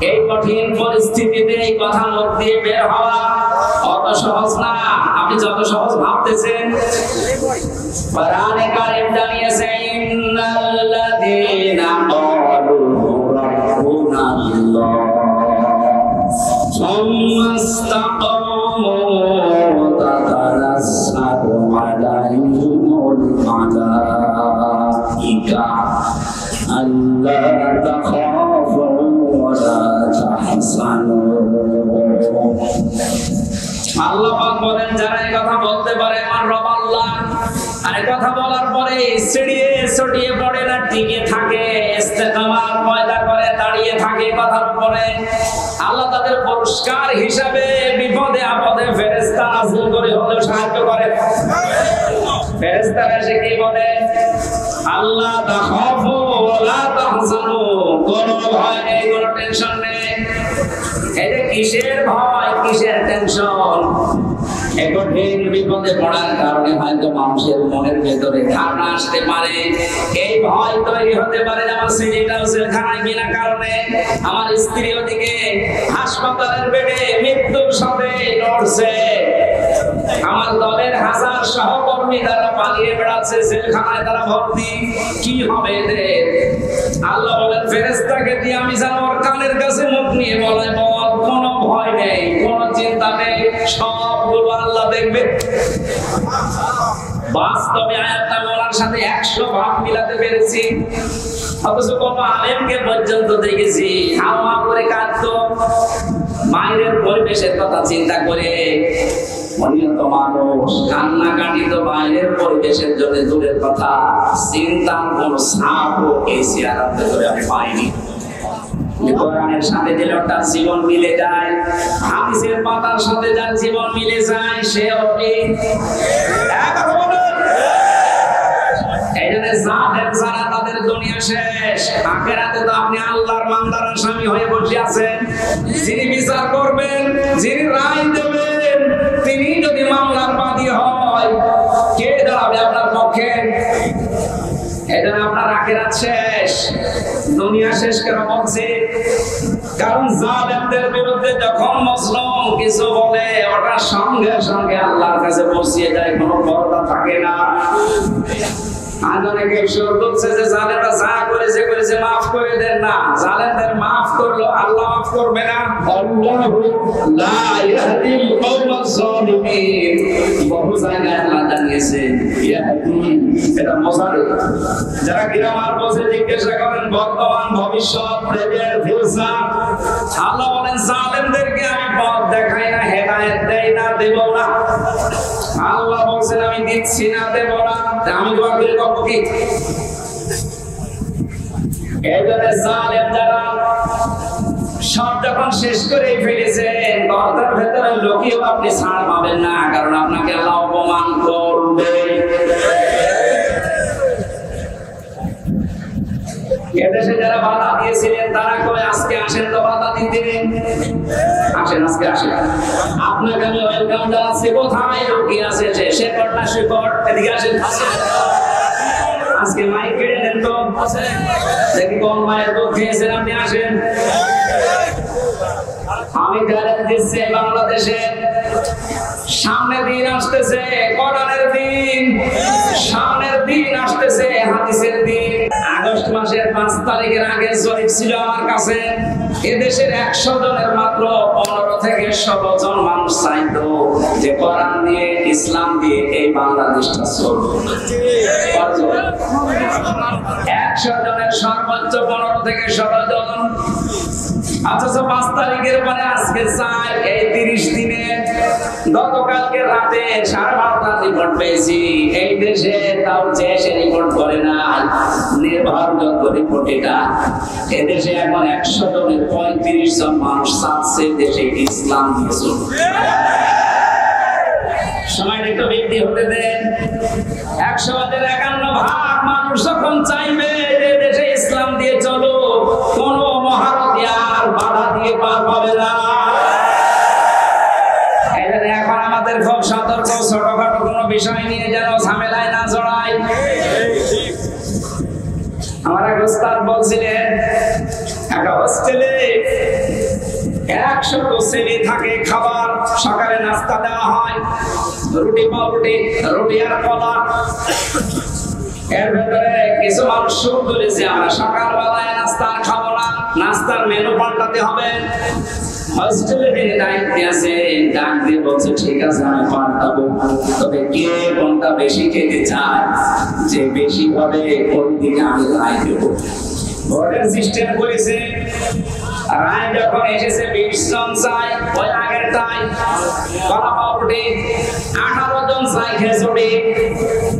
এই কঠিন পরিস্থিতিতে এই কথা মুখ দিয়ে বের হওয়া অত সহজ না, আপনি যত সহজ ভাবতেছেন। কোরআনে কারীম জানিয়েছে, ইন্নাল্লাযীনা ক্বালু রাব্বুনা আল্লাহ সুম্মা ইসতাকামু তাতানাজ্জালু আলাইহিমুল মালাঈকা আল্লা তাখাফু ওয়া লা তাহজানু। আল্লাহ পাক বলেন, যারা এই কথা বলতে পারে আমার রব আল্লাহ, আর এই কথা বলার পরে সিঁড়িয়ে ছড়িয়ে পড়ে না, টিকে থাকে, ইস্তেকামাত পয়দা করে দাঁড়িয়ে থাকে কথার উপরে, আল্লাহ তাদের পুরস্কার হিসাবে বিপদে আপদে ফেরেশতা নাযিল করে হলেও সাহায্য করে। ফেরেশতারা এসে কি বলে? আল্লাহ তাখাফু ওয়া লা তাহজানু, কোনো ভয় নেই, কোনো টেনশন নেই। এই যে কিসের ভয়, কিসের টেনশন? এই কঠিন বিপদে পড়ার কারণে হয়তো মানুষের মনের ভেতরে ধারণা আসতে পারে, এই ভয় তৈরি হতে পারে যে আমার ছেলেটাও জেলখানায় বিনা কারণে, আমার স্ত্রী ওদিকে হাসপাতালের বেডে মৃত্যুর সাথে লড়ছে, আমার দলের হাজার সহকর্মী তারা পালিয়ে বেড়াচ্ছে, জেলখানায় তারা ভর্তি, কি হবে এদের? আল্লাহ বলেন ফেরেশতাকে দিয়ে আমি যেন ওর কানের কাছে মুখ নিয়ে বলে, বল কোনো ভয় নেই, কোনো চিন্তা নেই, সবগুলো আল্লাহ দেখবে। বাস্তবে আয়াতটা বলার সাথে 100 ভাগ মিলাতে পেরেছি। অথচ কোন আলেমকে পর্যন্ত দেখেছি হাওয়া করে কাঁদতো মায়ের পরিবেশের কথা চিন্তা করে। অনিয়ত মানুষ কান্নাকাটি তো বাইরের পরিবেশের জন্য দূরের কথা, চিন্তার কোন ছাপও এই চেহারার ভেতরে আমি পাইনি। কোরআনের সাথে যে লোকটার জীবন মিলে যায়, হাদিসের পাতার সাথে যার জীবন মিলে যায়, সে হবে তাদের দুনিয়া শেষ। আখিরাতে তো আপনি আল্লাহর বান্দার আসামি হয়ে বসে আছেন। যিনি বিচার করবেন, যিনি রায় দেবেন, তিনি যদি মামলার বাদী হয়, কে দাঁড়াবে আপনার পক্ষে? এজন্য আপনার আখিরাত শেষ, দুনিয়া শেষ কেন বলছি? কারণ জালেমদের বিরুদ্ধে যখন মুসলিম কিছু বলে, ওটা সঙ্গে সঙ্গে আল্লাহর কাছে পৌঁছে যায়, কোনো পরদা থাকে না। আজ অনেকে বলছে যে জালেমরা যা করেছে করেছে, মাফ করে দেন না। জালেমদের মাফ করলো আল্লাহ মাফ করবে না? আল্লাহু লা ইয়াহদিল কওমাজ জালিমিন, বহু জায়গায় আল্লাহ জানিয়েছে ইয়াহদি, এটা মজারে। যারা গ্রামার বসে জিজ্ঞাসা করেন বর্তমান ভবিষ্যৎ প্রেজেন্ট ফিউচার, আল্লাহ বলেন জালেমদেরকে আমি পথ দেখাই না, হেদায়েত দেই না, দেব না। আল্লাহ বলেন আমি দিচ্ছি না, দেব না। আমি দোয়া করে করব কি? এবারে জালেম যারা সব যখন শেষ করে ফেলেছেন, গর্তের ভেতরে লোকেও আপনি ছাড় পাবেন না, কারণ আপনাকে আল্লাহ অপমান করবে। এদেশে যারা বাধা দিয়েছিলেন তারা কই আজকে আসেন তো বাধা দিতে? আসেন, আজকে আসেন। আপনাকে আমি ওয়েলকাম জানাচ্ছি। কোথায় রোগী আছে? সে কটনা শিকট, এদিকে আসেন। আজকে মাইক কেড়ে নেন তো, দেখি কোন মায়ের দুধ খেয়েছেন আপনি, আসেন। আমি গ্যারেন্টি দিচ্ছি বাংলাদেশে সামনের দিন আসতেছে, কোরআনের দিন, সামনের দিন আসতেছে, হাদিসের দিন। আগস্ট মাসের 5 তারিখের আগে জরিপ ছিল আমার কাছে, এদেশের 100 জনের মাত্র 15 থেকে 16 জন মানুষ চাইতো যে কোরআন দিয়ে, ইসলাম দিয়ে এই বাংলাদেশটা চলবে। 100 জনের সর্বোচ্চ 15 থেকে 16 জন। অথচ 5 তারিখের পরে আজকে চাই এই 30 দিনে, গতকালকে রাতে 12:30 রিপোর্ট পেয়েছি এই দেশে, তাও যে সে রিপোর্ট করে না, নির্ভরযোগ্য রিপোর্ট এটা। এদেশে এখন 100 জনের 35 জন মানুষ চাচ্ছে দেশে ইসলাম দিয়ে চলবে। সময়টা একটু বৃদ্ধি হতে দেন। 151 মানুষ যখন চাইবে যে দেশে ইসলাম দিয়ে চলো, কোন মহারথী আর বাধা দিয়ে পার পাবে না। এখন আমাদের খুব সতর্ক, ছোটখাটো কোনো বিষয় নিয়ে যেন ঝামেলায় না জড়াই। আমার এক ওস্তাদ বলছিলেন, একটা হোস্টেলে 100 ছেলে থাকে, খাবার সকালে নাস্তা দেওয়া হয়, রুটি পাউরুটি, রুটি আর কলা। এর ভেতরে কিছু মানুষ সুর তুলেছে, আমরা সকালবেলায় নাস্তা খাবো না, নাস্তার মেনু পাল্টাতে হবে। হোস্টেলে যিনি দায়িত্বে আছে ডাক দিয়ে বলছে ঠিক আছে আমি পাল্টাবো, তবে কে কোনটা বেশি খেতে চায়, যে বেশি হবে ওই দিকে আমি রায় দেবো। ভোটের সিস্টেম করেছে, রায় যখন এসেছে 20 জন চাই ওই আগেরটাই কলা পাউরুটি, 18 জন চাই খেজুরি,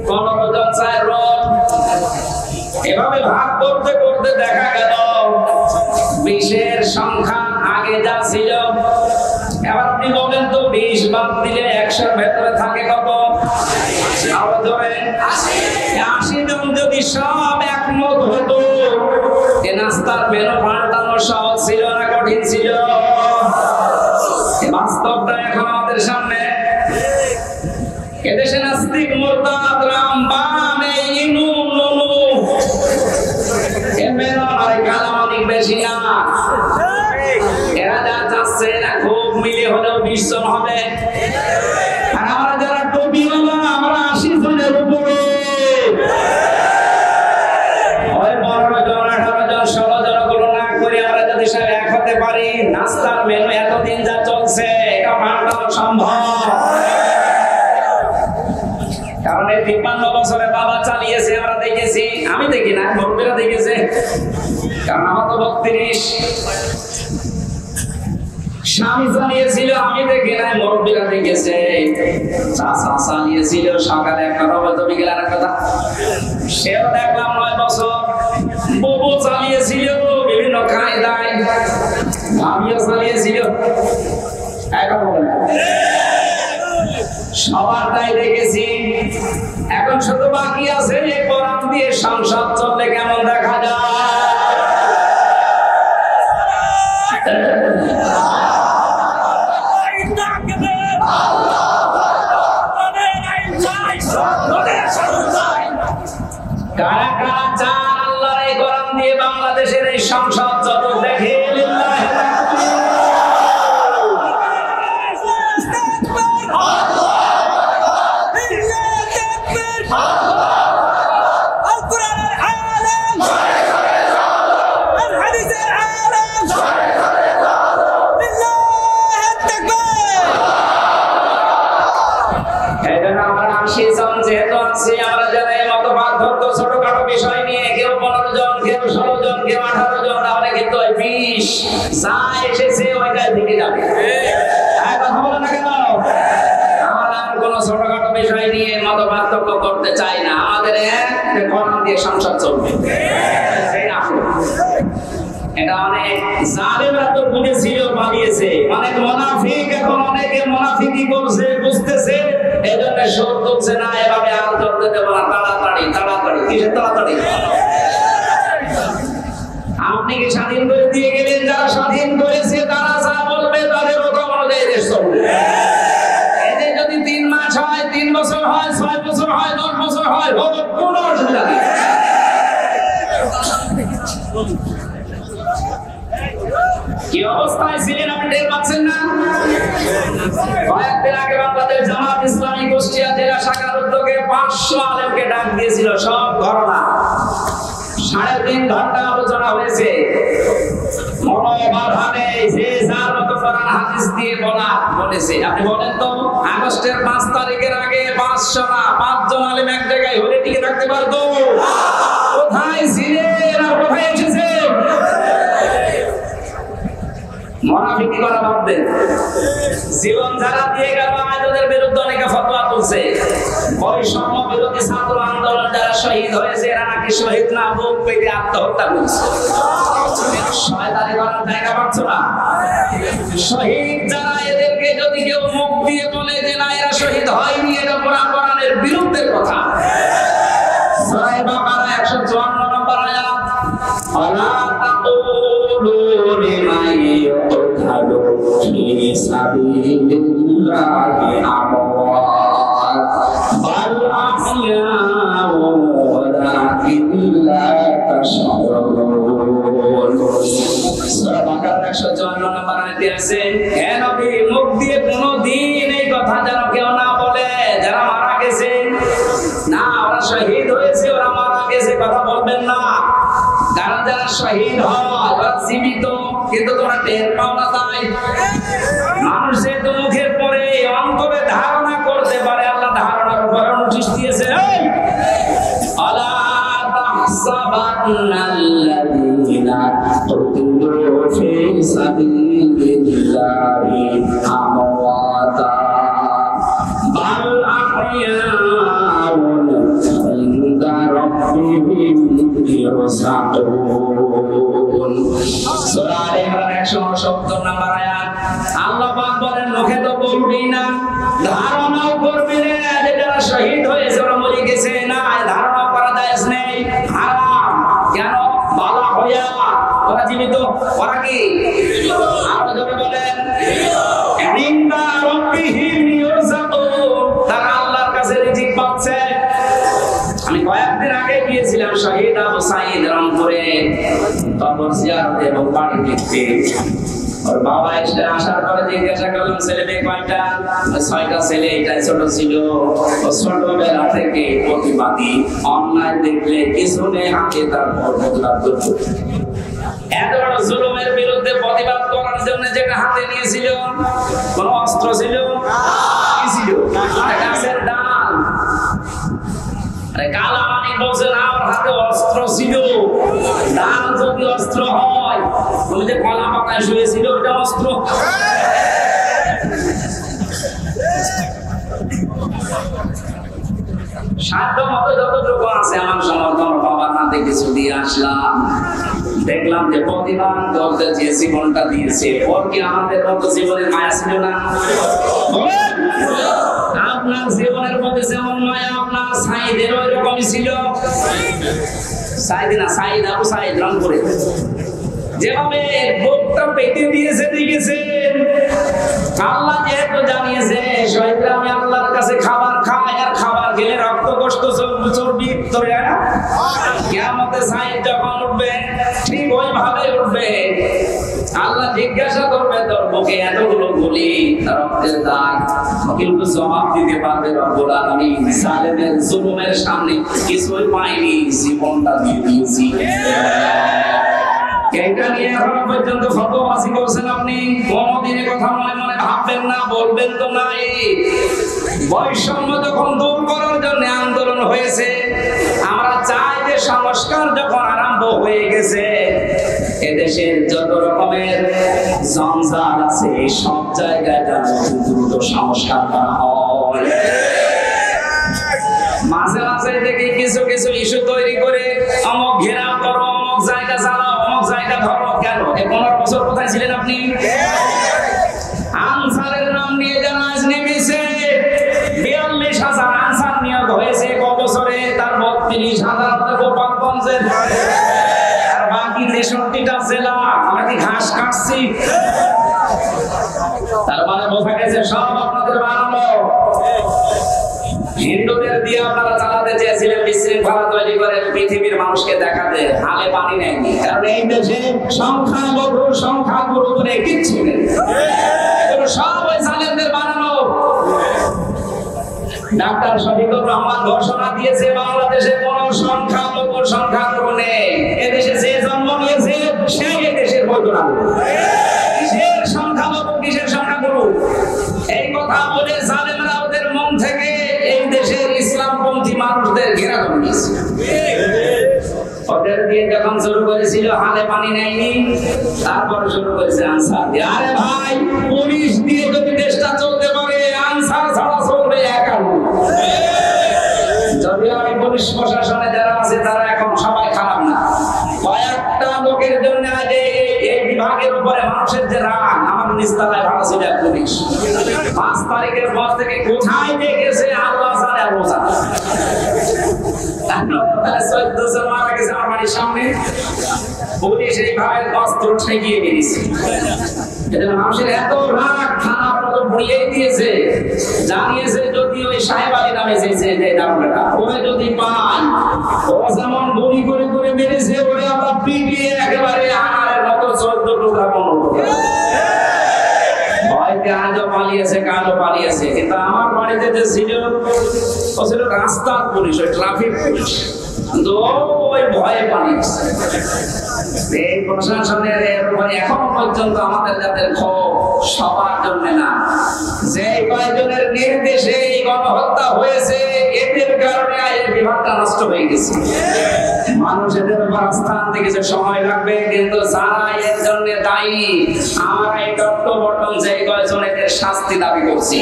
15 জন চাই রোল। এভাবে ভাগ করতে করতে দেখা গেল 20-এর সংখ্যা আগে যা ছিল। এবার আপনি বলেন তো 20 বাদ দিলে 100-র ভেতরে থাকে কত? 80 জন যদি সব একমত হতো, এ নাস্তার মেনু পাল্টানো সহজ ছিল না কঠিন ছিল? বাস্তবটা এখন আমাদের সামনে। এদেশে নাস্তিক, মুরতাদ, রাম, বাম, ইনু, নুনু, অনেক বেশি না। এরা যা চাচ্ছে এরা খুব মিলে হলেও 20 জন হবে। আর আমরা যারা টুপিওয়ালা, আমরা 80 জনের উপরে। ওই 15 জন, 18 জন, 16 জন গুলো না করে আমরা যদি সব এক হতে পারি, নাস্তার মেনু এতদিন যা চলছে এটা পাল্টানো সম্ভব। কারণ এই 53 বছরে বাবা চালিয়েছে, আমরা দেখেছি। আমি দেখি না, মুরব্বীরা দেখেছে, কারণ আমার তো 32। স্বামী চালিয়েছিল, আমি দেখি নাই, মুরব্বীরা দেখেছে। চাচা চালিয়েছিল, সকালে এক কথা বলতো, বিকেলে আর এক কথা। সেও দেখলাম 9 বছর। বুবু চালিয়েছিল বিভিন্ন কায়দায়, ভাবিও চালিয়েছিল। সবারটাই দেখেছি। এখন শুধু বাকি আছে এই কোরআন দিয়ে সংসার চললে কেমন দেখা যায়। কারা কারা চান আল্লাহর এই কোরআন দিয়ে বাংলাদেশের এই সংসদ যত দেখে যেহেতু আছি আমরা যারা এই মত পার্থক্য ছোটখাটো বিষয় নিয়ে কেউ 15 জন, কেউ 16 জন, কেউ 18 জন, আমরা কিন্তু ওই 20 যা এসেছে ওইটাই থেকে যাবে। কথা বলে না কেন? আমরা আর কোনো ছোটখাটো বিষয় নিয়ে মত পার্থক্য করতে চাই না। আমাদের এক কোরআন দিয়ে সংসার চলবে। এটা অনেক জালেমরা তো বুঝেছিল, পালিয়েছে। অনেক মুনাফিক এখন অনেকে মুনাফিকি করছে, বুঝতেছে, এজন্য সুর তুলছে না। এভাবে আর চলতে দেব না। তাড়াতাড়ি তাড়াতাড়ি, কিসের তাড়াতাড়ি? আপনি কি স্বাধীন করে দিয়ে গেলেন? যারা স্বাধীন করেছে তারা যা বলবে তাদের হুকুম অনুযায়ী দেশ চলবে। এদের যদি 3 মাস হয়, 3 বছর হয়, 6 বছর হয়, 10 বছর হয়, কোনো অসুবিধা নেই। কি অবস্থায় ছিলেন আপনি টের পাচ্ছেন না? কয়েকদিন আগে বাংলাদেশ জামাত ইসলামী কুষ্টিয়া জেলা শাখার উদ্যোগে 500 আলেমকে ডাক দিয়েছিল। সব ঘটনা 3.5 ঘন্টা আলোচনা হয়েছে। মনোবাধা নেই, যে যার মতো কোরআন হাদিস দিয়ে বলেছে। আপনি বলেন তো, আগস্টের 5 তারিখের আগে 500 না 5 জন আলেম এক জায়গায় হলে টিকে থাকতে পারতো? কোথায় ছিলেন আর কোথায় এসেছে? মুনাফিকি করা বাদ দেন। জীবন যারা দিয়ে গেল আয়োজনের বিরুদ্ধে অনেকে ফতোয়া তুলছে। বৈষম্য বিরোধী ছাত্র আন্দোলন যারা শহীদ হয়েছে এরা নাকি শহীদ না, বুক পেতে আত্মহত্যা করছে। শয়তানি করার জায়গা পাচ্ছ না? শহীদ যারা, এদেরকে যদি কেউ মুখ দিয়ে বলে যে না এরা শহীদ হয়নি, এটা কোরআনের বিরুদ্ধের কথা। সূরা বাকারা 154 নম্বর আয়াত, আলা তাকুলু লিমান ইউকতালু ফি সাবিলিল্লাহি আমওয়াত বাল আহইয়াউ ওয়ালাকিন লা তাশউরুন। সূরা বাকারা 154 নম্বর আয়াতে আছে, হে নবী, মুখ দিয়ে কোনদিন এই কথা যেন কেউ না বলে যারা মারা গেছে, না ওরা শহীদ হয়েছে, ওরা মারা গেছে, কথা বলবেন না। কারণ যারা শহীদ হয় ওরা জীবিত, কিন্তু তোমরা টের পাও না। তাই মানুষ যেহেতু মুখের পরে অন্তরে ধারণা করতে পারে, আল্লাহ ধারণার উপরে নোটিশ দিয়েছে। আলা তাহসাবান্নাল্লাযীনা কুতিলু ফি সাবিলিল্লাহি আমওয়াতা বাল আহইয়াউন ইনদা রাব্বিহিম ইরসাকুন। সূরা আলে ইমরান 170 নম্বর আয়াত। আল্লাহ পাক বলেন, মুখে তো বলবি না, ধারণাও করবি না যে যারা শহীদ হয়েছে ওরা মরে গেছে। না, ধারণা করা জায়েজ নেই, হারাম। কেন? বালা হইয়া ওরা জীবিত। ওরা কি? আরো জোরে বলেন, ইনদা রাব্বিহিম ইরসাকুন। তারা আল্লাহর কাছে রিজিক পাচ্ছে। আমি কয়েকদিন আগে গিয়েছিলাম শহীদ আবু সাঈদ রংপুরে কবর জিয়ারত এবং বাড়ি দেখতে। ওর বাবা এসে আসার পরে জিজ্ঞাসা করলাম, ছেলে মেয়ে কয়টা? 6টা ছেলে, এটাই ছোট ছিল। ও ছোটবেলা থেকে প্রতিবাদী, অন্যায় দেখলে কিছু নেই হাতে তার প্রতিবাদ করত। এত বড় জুলুমের বিরুদ্ধে প্রতিবাদ করার জন্য যেটা হাতে নিয়েছিল, কোন অস্ত্র ছিল? কি ছিল? গাছের ডাল। কালা মানিক বলছেন আমার হাতে অস্ত্র ছিল, দান যদি অস্ত্র হয়, তুমি যে কলা পাতায় শুয়েছিল ওটা অস্ত্র। সাধ্য মতো যতটুকু আছে আমার সমর্থন বাবার হাতে কিছু দিয়ে আসলাম। দেখলাম যে প্রতিদান করতে যে জীবনটা দিয়েছে ওর কি আমাদের মতো জীবনের মায়া ছিল না? আপনার জীবনের মধ্যে যেমন মায়া আপনার সাইদের ওই রকমই ছিল। সাইদ না, সাইদ আবু সাইদ রংপুরে যেভাবে বুকটা পেটে দিয়েছে দেখেছেন। আল্লাহ যেহেতু জানিয়েছে শহীদরা আমি আল্লাহর কাছে খাবার খাই, আর খাবার খেলে রক্ত কষ্ট চর্বি তৈরি হয় না। কিয়ামতে সাইদ যখন উঠবে ঠিক ওইভাবে উঠবে। আল্লাহ জিজ্ঞাসা করবে তোর বুকে এতগুলো গুলি রক্তের দাগ, কিন্তু জবাব দিতে পারবে রব্বুল আলামিন জালেমের জুলুমের সামনে কিছুই পাইনি, জীবনটা দিয়ে দিয়েছি। এটা নিয়ে এখনো পর্যন্ত ফতোয়াবাজি করছেন আপনি। কোনদিন কথা মনে মনে ভাববেন না, বলবেন তো না। এই বৈষম্য যখন দূর করার জন্য আন্দোলন হয়েছে, আমরা চাই যে সংস্কার যখন আরম্ভ হয়ে গেছে, এদেশের যত রকমের জঞ্জাল আছে সব জায়গায় দ্রুত সংস্কার করা হয়। মাঝে মাঝে দেখি কিছু কিছু ইস্যু তৈরি করে অমুক ঘেরাও করো, অমুক জায়গা চালাও, অমুক জায়গা ধরো। কেন? 15 বছর কোথায় ছিলেন আপনি? আনসারের নাম নিয়ে যারা আজ নেমেছে, 42,000 আনসার নিয়োগ হয়েছে বছরে, তার 32,000 গোপালগঞ্জের, আর বাকি 63টা জেলা। আমরা কি ঘাস কাটছি? তার মানে বোঝা গেছে সব আপনাদের বানানো। হিন্দুদের দিয়ে আপনারা চালাতে চেয়েছিলেন বিশৃঙ্খলা তৈরি করে পৃথিবীর মানুষকে দেখাতে, হালে পানি নেয়নি। কারণ এই দেশে সংখ্যাগুরু বলে কিচ্ছু নেই, সব ওই জালেমদের বানানো। ডাক্তার শফিকুর রহমান ঘোষণা দিয়েছে বাংলাদেশে কোন সংখ্যাগুরু নেই। এদেশে যে জন্ম নিয়েছে সেই দেশের বৈধরা। কিসের সংখ্যালঘু, কিসের সংখ্যাগুরু? এই কথা বলে জালেমরা ওদের মন থেকে এই দেশের ইসলামপন্থী মানুষদের ঘেরা করে নিয়েছে। ওদের দিয়ে যখন শুরু করেছিল হালে পানি নেয়নি, তারপর শুরু করেছে আনসার দিয়ে। আরে ভাই, পুলিশ দিয়ে যদি দেশটা চলতে পারে, আনসার ছাড়া চলবে একা। যদিও আমি পুলিশ প্রশাসনে যারা আছে তারা এখন সবাই খারাপ না। কয়েকটা লোকের জন্য এই বিভাগের উপরে মানুষের যে রাগ, আমার নিস্তালায় ভাড়া ছিল পুলিশ 5 তারিখের পর থেকে কোথায় গেছে আল্লাহ জানে। আর বোঝা 14 জন মারা গেছে আমার বাড়ির সামনে, পুলিশ এইভাবে অস্ত্র ঠেকিয়ে দিয়েছে। মানুষের এত রাগ, থানা পর্যন্ত বুড়িয়ে দিয়েছে, জানিয়েছে যদি ওই সাহেব আলী নামে যে দামটা ওই যদি পান, ও যেমন গুলি করে করে মেরেছে, ওরে আমরা পিটিয়ে একেবারে আনারের মতো 14 টুকরা বানাবো। ভয়তে আজও পালিয়েছে, কালও পালিয়েছে। কিন্তু আমার বাড়িতে যে ছিল ও ছিল রাস্তার পুলিশ, ওই ট্রাফিক পুলিশ, কিন্তু ওই ভয়ে পালিয়েছে। এই প্রশাসনের এখনো পর্যন্ত আমাদের যাদের ক্ষোভ সবার জন্য না, যে কয়েকজনের নির্দেশে এই গণহত্যা হয়েছে, এদের কারণে এই বিভাগটা নষ্ট হয়ে গেছে। মানুষেদের উপর আস্থা আনতে কিছু সময় লাগবে, কিন্তু যারা এর জন্য দায়ী, আমরা এই ডট্টবটন যে কয়েকজন এদের শাস্তি দাবি করছি।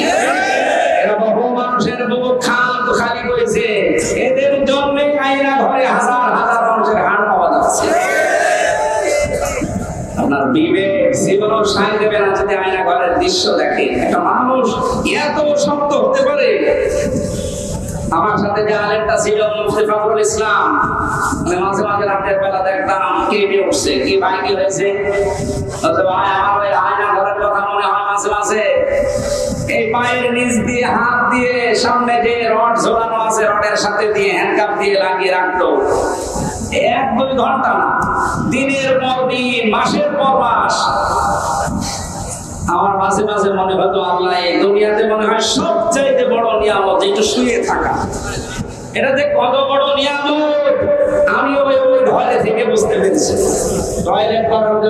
এরা বহু মানুষের বুক খালি করেছে, এদের জন্য আয়না ঘরে হাজার হাজার মানুষের হাড় পাওয়া যাচ্ছে। আপনার বিবেক জীবনও সায় দেবে না যদি আয়না ঘরের দৃশ্য দেখে। একটা মানুষ এত শক্ত হতে পারে। আমার সাথে যে আলেমটা ছিল মুফতি ফখরুল ইসলাম, আমি মাঝে মাঝে রাতের বেলা দেখতাম কেঁপে উঠছে। কি ভাই, কি হয়েছে? ভাই আমার ওই আয়না ঘরের কথা মনে হয় মাঝে মাঝে। এই পায়ের নিচ দিয়ে হাত দিয়ে সামনে যে রড ঝোলানো আছে, রডের সাথে দিয়ে হ্যান্ডকাপ দিয়ে লাগিয়ে রাখতো। 1-2 ঘন্টা না, দিনের পর দিন, মাসের পর মাস। আমার মাঝে মাঝে মনে হতো আল্লাহ এই দুনিয়াতে মনে হয় সবচাইতে বড় নিয়ামত যেটা শুয়ে থাকা। এটা যে কত বড় নিয়ামত আমি ওই ঘরে থেকে বুঝতে পেরেছি। টয়লেট করার